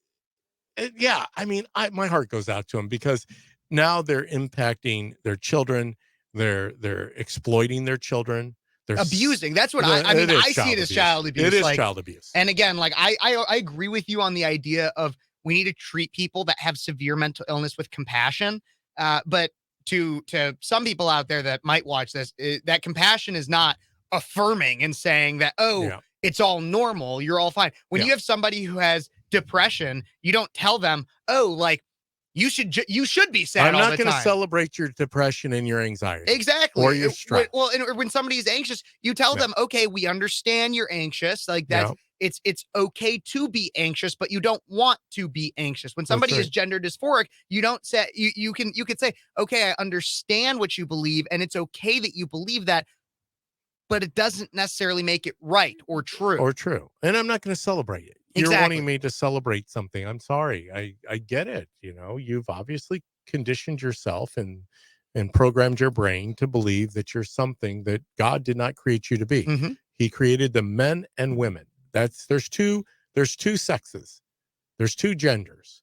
yeah, I mean, my heart goes out to them because now they're impacting their children. They're exploiting their children. They're abusing. That's what I mean. I see it as child abuse. It is child abuse. And again, like I agree with you on the idea of we need to treat people that have severe mental illness with compassion. But to some people out there that might watch this, that compassion is not affirming and saying that, it's all normal, you're all fine. When you have somebody who has depression, you don't tell them, like you should be sad. I'm not going to celebrate your depression and your anxiety. Exactly. Or your stress. Well, and when somebody is anxious, you tell them, okay, we understand you're anxious. Like that's it's okay to be anxious, but you don't want to be anxious. When somebody is gender dysphoric, you don't say you could say, okay, I understand what you believe, and it's okay that you believe that, but it doesn't necessarily make it right or true. And I'm not going to celebrate it. You're wanting me to celebrate something. I'm sorry. I get it. You've obviously conditioned yourself and programmed your brain to believe that you're something that God did not create you to be. Mm-hmm. He created the men and women. There's two sexes. There's two genders.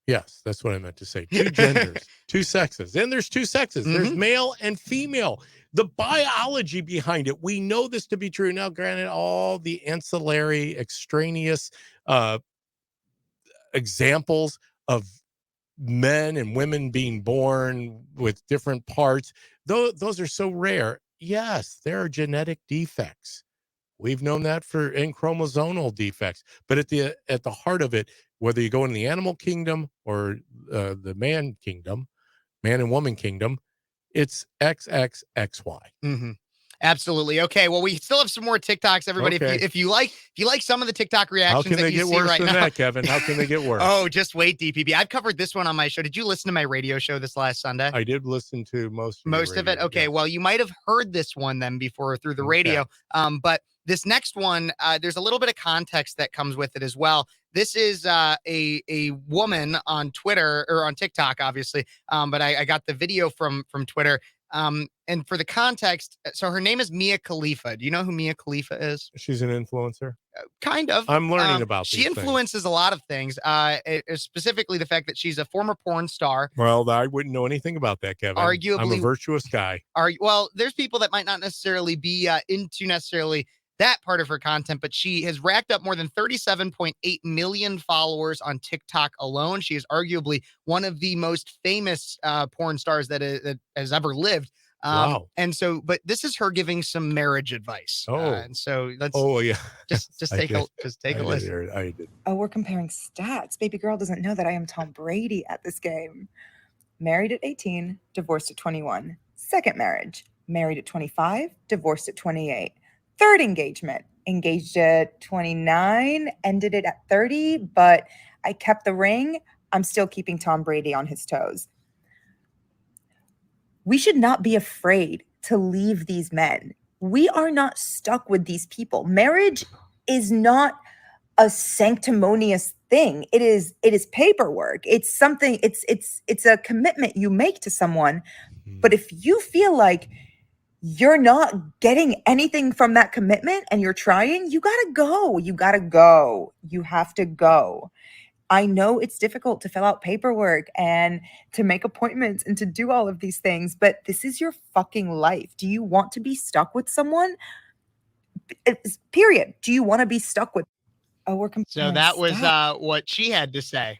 Yes, that's what I meant to say. Two genders, two sexes. And there's two sexes. There's male and female. The biology behind it, we know this to be true. Now, granted, all the ancillary, extraneous examples of men and women being born with different parts, those are so rare. yes, there are genetic defects. We've known that in chromosomal defects, but at the heart of it, whether you go in the animal kingdom or the man kingdom, man and woman kingdom, it's XXXY. Mm-hmm. Absolutely. Okay. Well, we still have some more TikToks, everybody. Okay. If you like some of the TikTok reactions, how can they get worse than that, Kevin? How can they get worse? Oh, just wait, DPB. I've covered this one on my show. Did you listen to my radio show this last Sunday? I did listen to most of it. Okay. Yes. Well, you might have heard this one then before through the radio. But this next one, there's a little bit of context that comes with it as well. This is a woman on Twitter or on TikTok, obviously. But I got the video from Twitter. And for the context, so her name is Mia Khalifa. Do you know who Mia Khalifa is? She's an influencer. Kind of. I'm learning about She influences a lot of things, specifically the fact that she's a former porn star. Well, I wouldn't know anything about that, Kevin. Arguably, I'm a virtuous guy. Well, there's people that might not necessarily be into necessarily that part of her content, but she has racked up more than 37.8 million followers on TikTok alone. She is arguably one of the most famous porn stars that has ever lived. Wow. And so, but this is her giving some marriage advice. And so let's. Oh yeah. Just take a listen. I did. Oh, we're comparing stats. Baby girl doesn't know that I am Tom Brady at this game. Married at 18, divorced at 21. Second marriage, married at 25, divorced at 28. Third engagement, engaged at 29, ended it at 30, but I kept the ring. I'm still keeping Tom Brady on his toes. We should not be afraid to leave these men. We are not stuck with these people. Marriage is not a sanctimonious thing. It is paperwork. It's something, it's a commitment you make to someone. But if you feel like you're not getting anything from that commitment and you're trying, you gotta go. You gotta go. You have to go. I know it's difficult to fill out paperwork and to make appointments and to do all of these things, but this is your fucking life. Do you want to be stuck with someone? Period. Do you want to be stuck with? Oh, we're So that was what she had to say.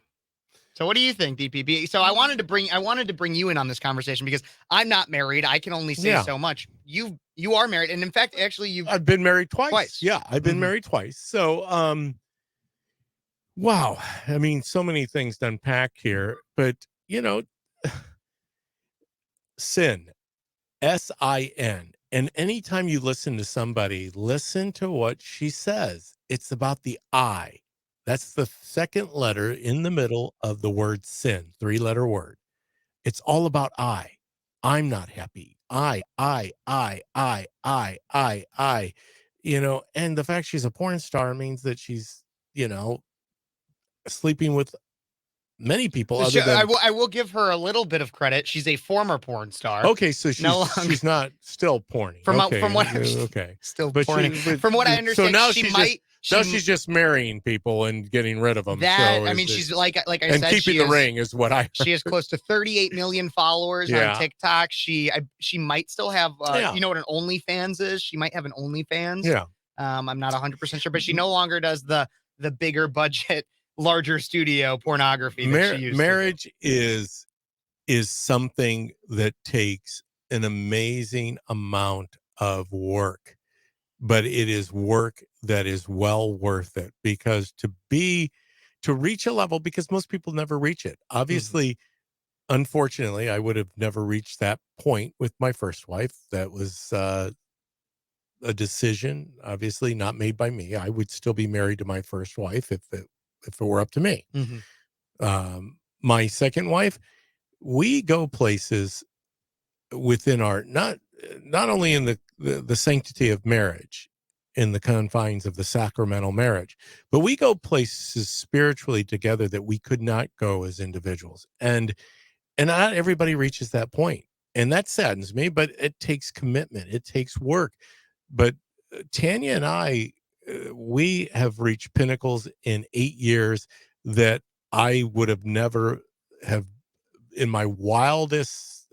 So what do you think, DPB? So I wanted to bring you in on this conversation because I'm not married. I can only say so much. You are married, and in fact, actually, I've been married twice. Yeah, I've been married twice. So wow. I mean, so many things to unpack here, but sin, S-I-N. And anytime you listen to somebody, listen to what she says. It's about the I. That's the second letter in the middle of the word sin, 3-letter word. It's all about I. I'm not happy. I. And the fact she's a porn star means that she's, sleeping with many people. I will give her a little bit of credit. She's a former porn star. Okay, so she's not still porny. From what still porny. From what I understand, so now she's just marrying people and getting rid of them. She's like I and said, keeping the ring is what I heard. She has close to 38 million followers on TikTok. She might still have you know what an OnlyFans is? She might have an OnlyFans. Yeah. I'm not 100% sure, but she no longer does the bigger budget, larger studio pornography that she used marriage is something that takes an amazing amount of work, but it is work that is well worth it, because to reach a level, because most people never reach it. Obviously, unfortunately, I would have never reached that point with my first wife. That was a decision, obviously not made by me. I would still be married to my first wife if it were up to me. My second wife, we go places within our, not only in the sanctity of marriage, in the confines of the sacramental marriage, but we go places spiritually together that we could not go as individuals. And not everybody reaches that point. And that saddens me, but it takes commitment. It takes work. But Tanya and I, we have reached pinnacles in 8 years that I would have never have in my wildest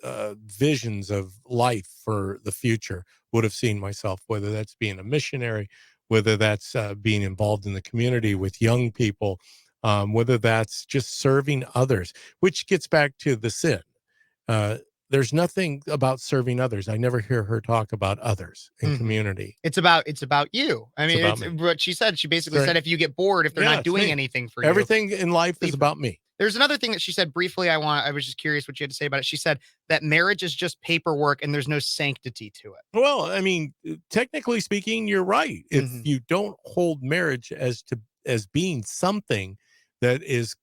visions of life for the future would have seen myself, whether that's being a missionary, whether that's being involved in the community with young people, whether that's just serving others, which gets back to the sin. there's nothing about serving others. I never hear her talk about others in community. It's about you. I mean, about it's me. what she said. She basically Right. said, if you get bored, if they're Yeah, not it's doing me. anything for you, Everything in life is leave about me. There's another thing that she said briefly. I was just curious what you had to say about it. She said that marriage is just paperwork and there's no sanctity to it. Well, I mean, technically speaking, you're right. If you don't hold marriage as being something that is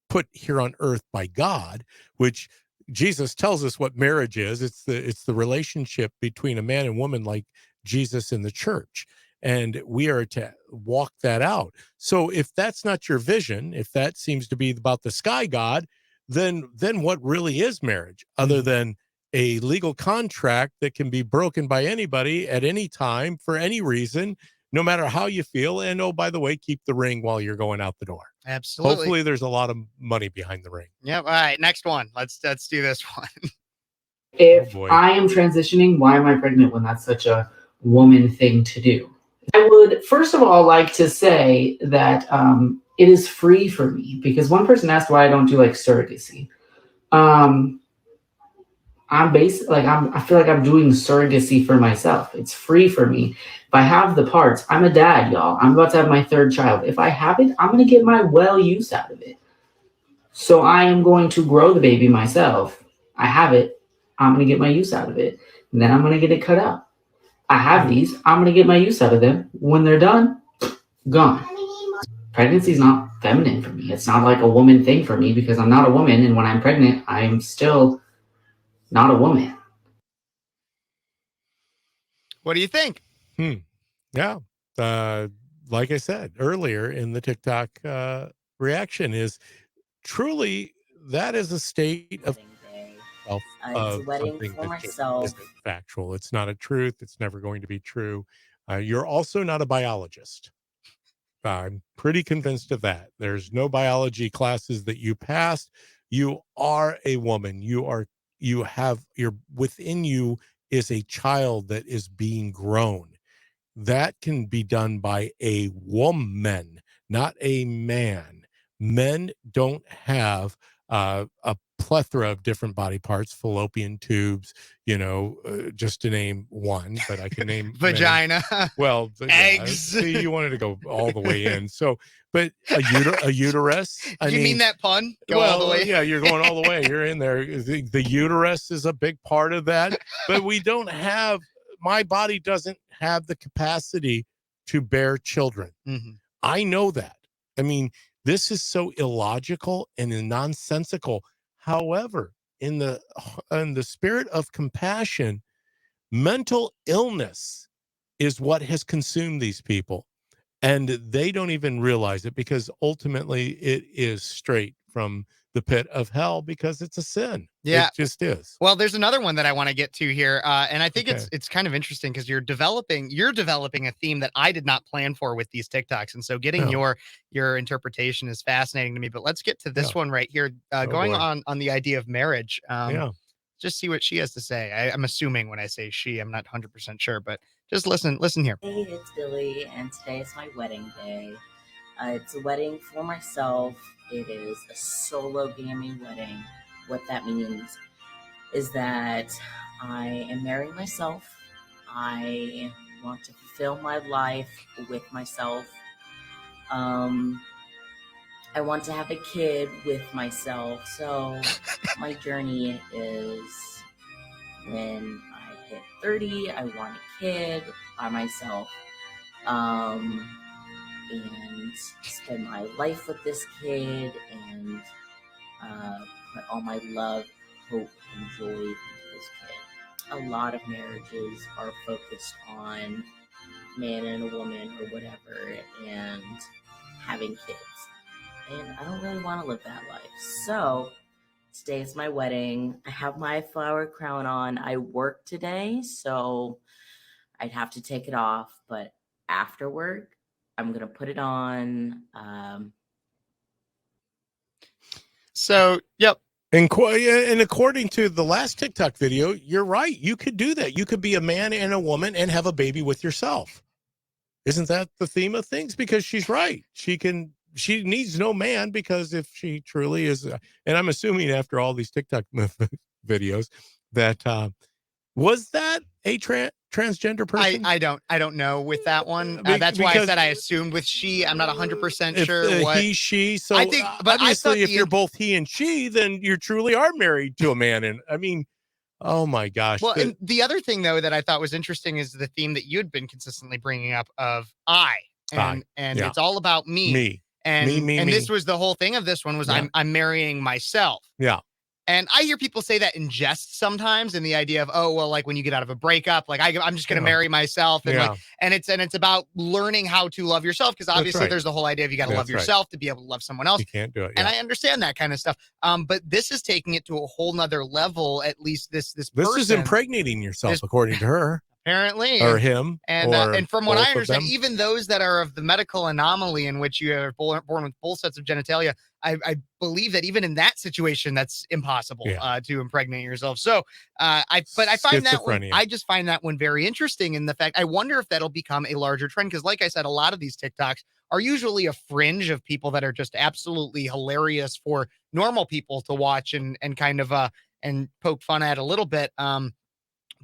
put here on earth by God, which Jesus tells us what marriage is. It's the relationship between a man and woman, like Jesus in the church. And we are to walk that out. So if that's not your vision, if that seems to be about the sky god, then what really is marriage other than a legal contract that can be broken by anybody at any time for any reason, no matter how you feel? And oh, by the way, keep the ring while you're going out the door. Absolutely. Hopefully there's a lot of money behind the ring. Yep. All right. Next one. Let's do this one. If I am transitioning, why am I pregnant when that's such a woman thing to do? I would first of all like to say that it is free for me, because one person asked why I don't do like surrogacy. I feel like I'm doing surrogacy for myself. It's free for me. If I have the parts, I'm a dad, y'all. I'm about to have my third child. If I have it, I'm going to get my well use out of it. So I am going to grow the baby myself. I have it. I'm going to get my use out of it. And then I'm going to get it cut out. I have these. I'm going to get my use out of them. When they're done, gone. Pregnancy is not feminine for me. It's not like a woman thing for me, because I'm not a woman. And when I'm pregnant, I'm still not a woman. What do you think? Yeah. Like I said earlier in the TikTok reaction, is truly that is a state of It's a wedding something for that just myself. isn't factual. It's not a truth. It's never going to be true. You're also not a biologist. I'm pretty convinced of that. There's no biology classes that you passed. You are a woman. Within you is a child that is being grown. That can be done by a woman, not a man. Men don't have a plethora of different body parts, fallopian tubes, just to name one, but I can name Vagina. many. Well, eggs. See, you wanted to go all the way in. So, but a uterus. Did you mean that pun? Go all the way. Yeah, you're going all the way. You're in there. The uterus is a big part of that, but my body doesn't have the capacity to bear children. I know that. I mean, this is so illogical and nonsensical. However, in the spirit of compassion, mental illness is what has consumed these people, and they don't even realize it, because ultimately it is straight from the pit of hell, because it's a sin. Yeah, it just is. Well, there's another one that I want to get to here, and I think it's kind of interesting, because you're developing a theme that I did not plan for with these TikToks, and so getting your interpretation is fascinating to me. But let's get to this one right here, going on the idea of marriage. Just see what she has to say. I'm assuming when I say she, I'm not 100% sure, but just listen here. Hey, it's Billy, and today is my wedding day. It's a wedding for myself. It is a solo gaming wedding. What that means is that I am marrying myself. I want to fulfill my life with myself. I want to have a kid with myself. So my journey is, when I hit 30, I want a kid by myself. And spend my life with this kid, and put all my love, hope, and joy into this kid. A lot of marriages are focused on man and a woman or whatever, and having kids. And I don't really want to live that life. So today is my wedding. I have my flower crown on. I work today, so I'd have to take it off, but after work, I'm going to put it on. So, yep. And according to the last TikTok video, you're right. You could do that. You could be a man and a woman and have a baby with yourself. Isn't that the theme of things? Because she's right. She needs no man, because if she truly is, and I'm assuming after all these TikTok videos that was that a transgender person? I don't know with that one. That's why I said I assumed with she. I'm not 100% sure what he, she. So I think, but obviously, I if you're both he and she, then you truly are married to a man. And I mean, oh my gosh. Well, and the other thing though that I thought was interesting is the theme that you'd been consistently bringing up of and yeah. it's all about me. And this was the whole thing of this one was I'm marrying myself. Yeah. And I hear people say that in jest sometimes, in the idea of, oh, well, like when you get out of a breakup, like I'm just going to marry myself, and like, and it's about learning how to love yourself, because obviously there's the whole idea of you got to love yourself to be able to love someone else. You can't do it. And I understand that kind of stuff. But this is taking it to a whole nother level. At least this person is impregnating yourself, according to her. Apparently, or him, and from what I understand, them. even those that are of the medical anomaly in which you are born with both sets of genitalia, I believe that even in that situation, that's impossible to impregnate yourself. So, I find that one, I just find that one very interesting in the fact I wonder if that'll become a larger trend, because, like I said, a lot of these TikToks are usually a fringe of people that are just absolutely hilarious for normal people to watch and kind of and poke fun at a little bit.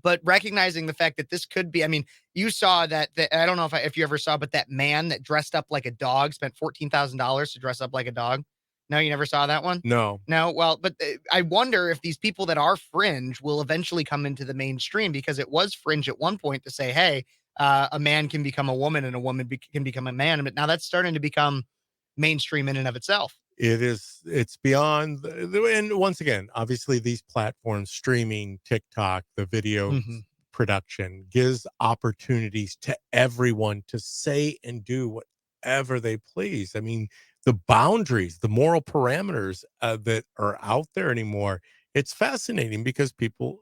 But recognizing the fact that this could be, I mean, you saw that I don't know if you ever saw, but that man that dressed up like a dog spent $14,000 to dress up like a dog. No, you never saw that one? No. Well, but I wonder if these people that are fringe will eventually come into the mainstream, because it was fringe at one point to say, hey, a man can become a woman and a woman can become a man. But now that's starting to become mainstream in and of itself. It's beyond, and once again, obviously these platforms, streaming, TikTok, the video production gives opportunities to everyone to say and do whatever they please. I mean, the boundaries, the moral parameters that are out there anymore, it's fascinating because people,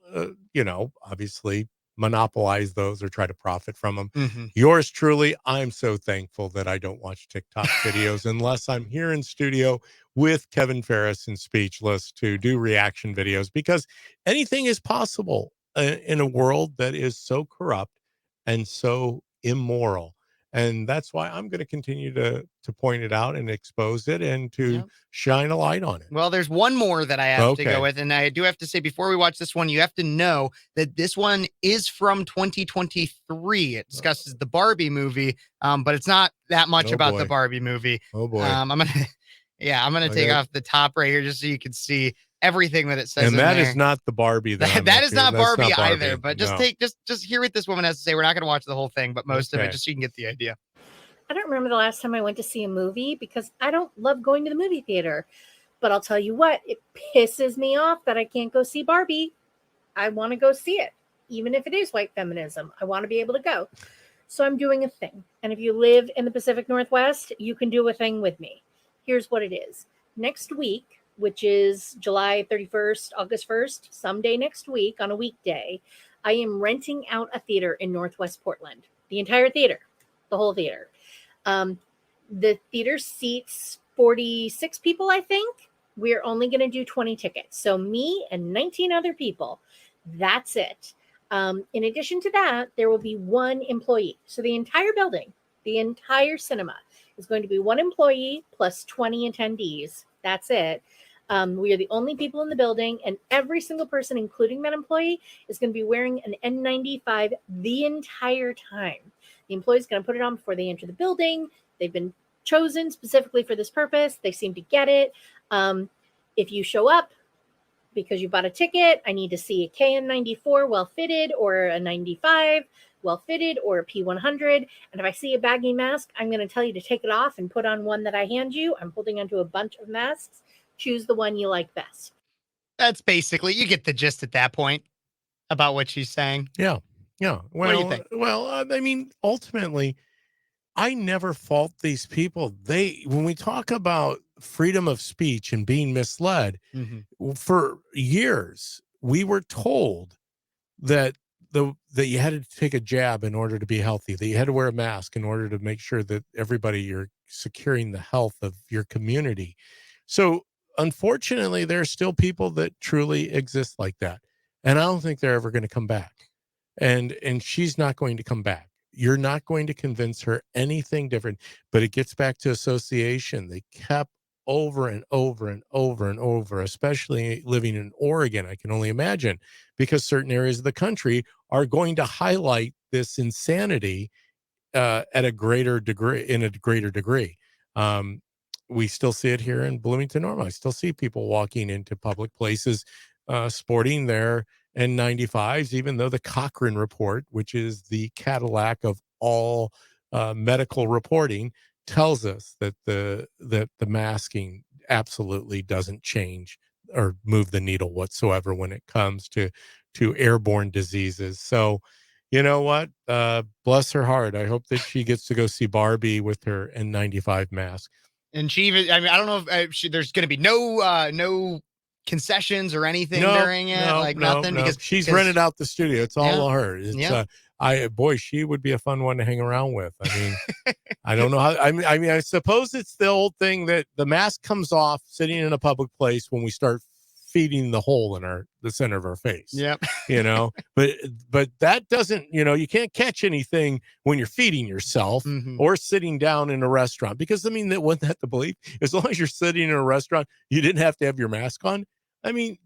obviously monopolize those or try to profit from them. Yours truly, I'm so thankful that I don't watch TikTok videos unless I'm here in studio with Kevin Phares and Speechless to do reaction videos, because anything is possible in a world that is so corrupt and so immoral. And that's why I'm going to continue to point it out and expose it and to shine a light on it. Well, there's one more that I have to go with. And I do have to say, before we watch this one, you have to know that this one is from 2023. It discusses the Barbie movie, but it's not that much about the Barbie movie. Oh, boy. I'm going to take off the top right here just so you can see everything that it says. And that there. is not the Barbie. That is not Barbie either. But just hear what this woman has to say. We're not going to watch the whole thing, but most of it, just so you can get the idea. I don't remember the last time I went to see a movie because I don't love going to the movie theater. But I'll tell you what, it pisses me off that I can't go see Barbie. I want to go see it, even if it is white feminism. I want to be able to go. So I'm doing a thing. And if you live in the Pacific Northwest, you can do a thing with me. Here's what it is. Next week, which is July 31st, August 1st, someday next week on a weekday, I am renting out a theater in Northwest Portland. The entire theater, the whole theater. The theater seats 46 people, I think. We're only going to do 20 tickets. So me and 19 other people. That's it. In addition to that, there will be one employee. So the entire building, the entire cinema is going to be one employee plus 20 attendees. That's it. We are the only people in the building, and every single person, including that employee, is going to be wearing an N95 the entire time. The employee is going to put it on before they enter the building. They've been chosen specifically for this purpose. They seem to get it. If you show up because you bought a ticket, I need to see a KN94 well-fitted or a 95 well-fitted or a P100. And if I see a baggy mask, I'm going to tell you to take it off and put on one that I hand you. I'm holding onto a bunch of masks. Choose the one you like best. That's basically, you get the gist at that point about what she's saying. Yeah. Yeah. Well, what do you think? I mean, ultimately, I never fault these people. When we talk about freedom of speech and being misled, for years, we were told that that you had to take a jab in order to be healthy, that you had to wear a mask in order to make sure that you're securing the health of your community. So unfortunately, there are still people that truly exist like that. And I don't think they're ever going to come back. And she's not going to come back. You're not going to convince her anything different, but it gets back to association. They kept over and over and over and over, especially living in Oregon. I can only imagine, because certain areas of the country are going to highlight this insanity at a greater degree. We still see it here in Bloomington Normal. I still see people walking into public places sporting their N95s, even though the Cochrane report, which is the Cadillac of all medical reporting, tells us that the masking absolutely doesn't change or move the needle whatsoever when it comes to airborne diseases. So, you know what? Bless her heart. I hope that she gets to go see Barbie with her N95 mask. And she even, I mean, I don't know if there's going to be no concessions or anything during it, nothing, because she's rented out the studio. It's all her. Yeah. She would be a fun one to hang around with. I mean, I don't know how. I mean, I suppose it's the old thing that the mask comes off sitting in a public place when we start feeding the hole in the center of our face. Yep. You know, but that doesn't, you can't catch anything when you're feeding yourself or sitting down in a restaurant, because I mean, wasn't that the belief? As long as you're sitting in a restaurant, you didn't have to have your mask on. I mean,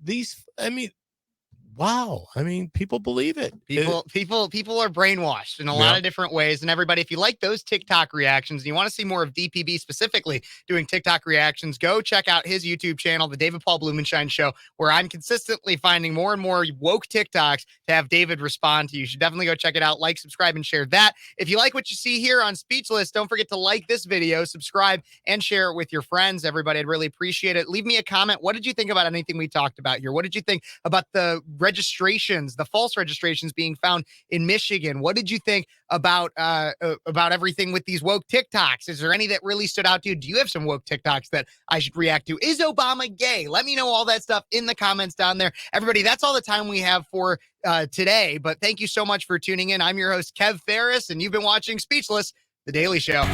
wow. I mean, people believe it. People are brainwashed in a lot of different ways. And everybody, if you like those TikTok reactions and you want to see more of DPB specifically doing TikTok reactions, go check out his YouTube channel, the David Paul Blumenshine Show, where I'm consistently finding more and more woke TikToks to have David respond to. You should definitely go check it out. Like, subscribe, and share that. If you like what you see here on Speechless, don't forget to like this video, subscribe, and share it with your friends. Everybody, I'd really appreciate it. Leave me a comment. What did you think about anything we talked about here? What did you think about the registrations, the false registrations being found in Michigan? What did you think about everything with these woke TikToks? Is there any that really stood out to you? Do you have some woke TikToks that I should react to? Is Obama gay? Let me know all that stuff in the comments down there. Everybody, that's all the time we have for today, but thank you so much for tuning in. I'm your host, Kev Phares, and you've been watching Speechless, The Daily Show.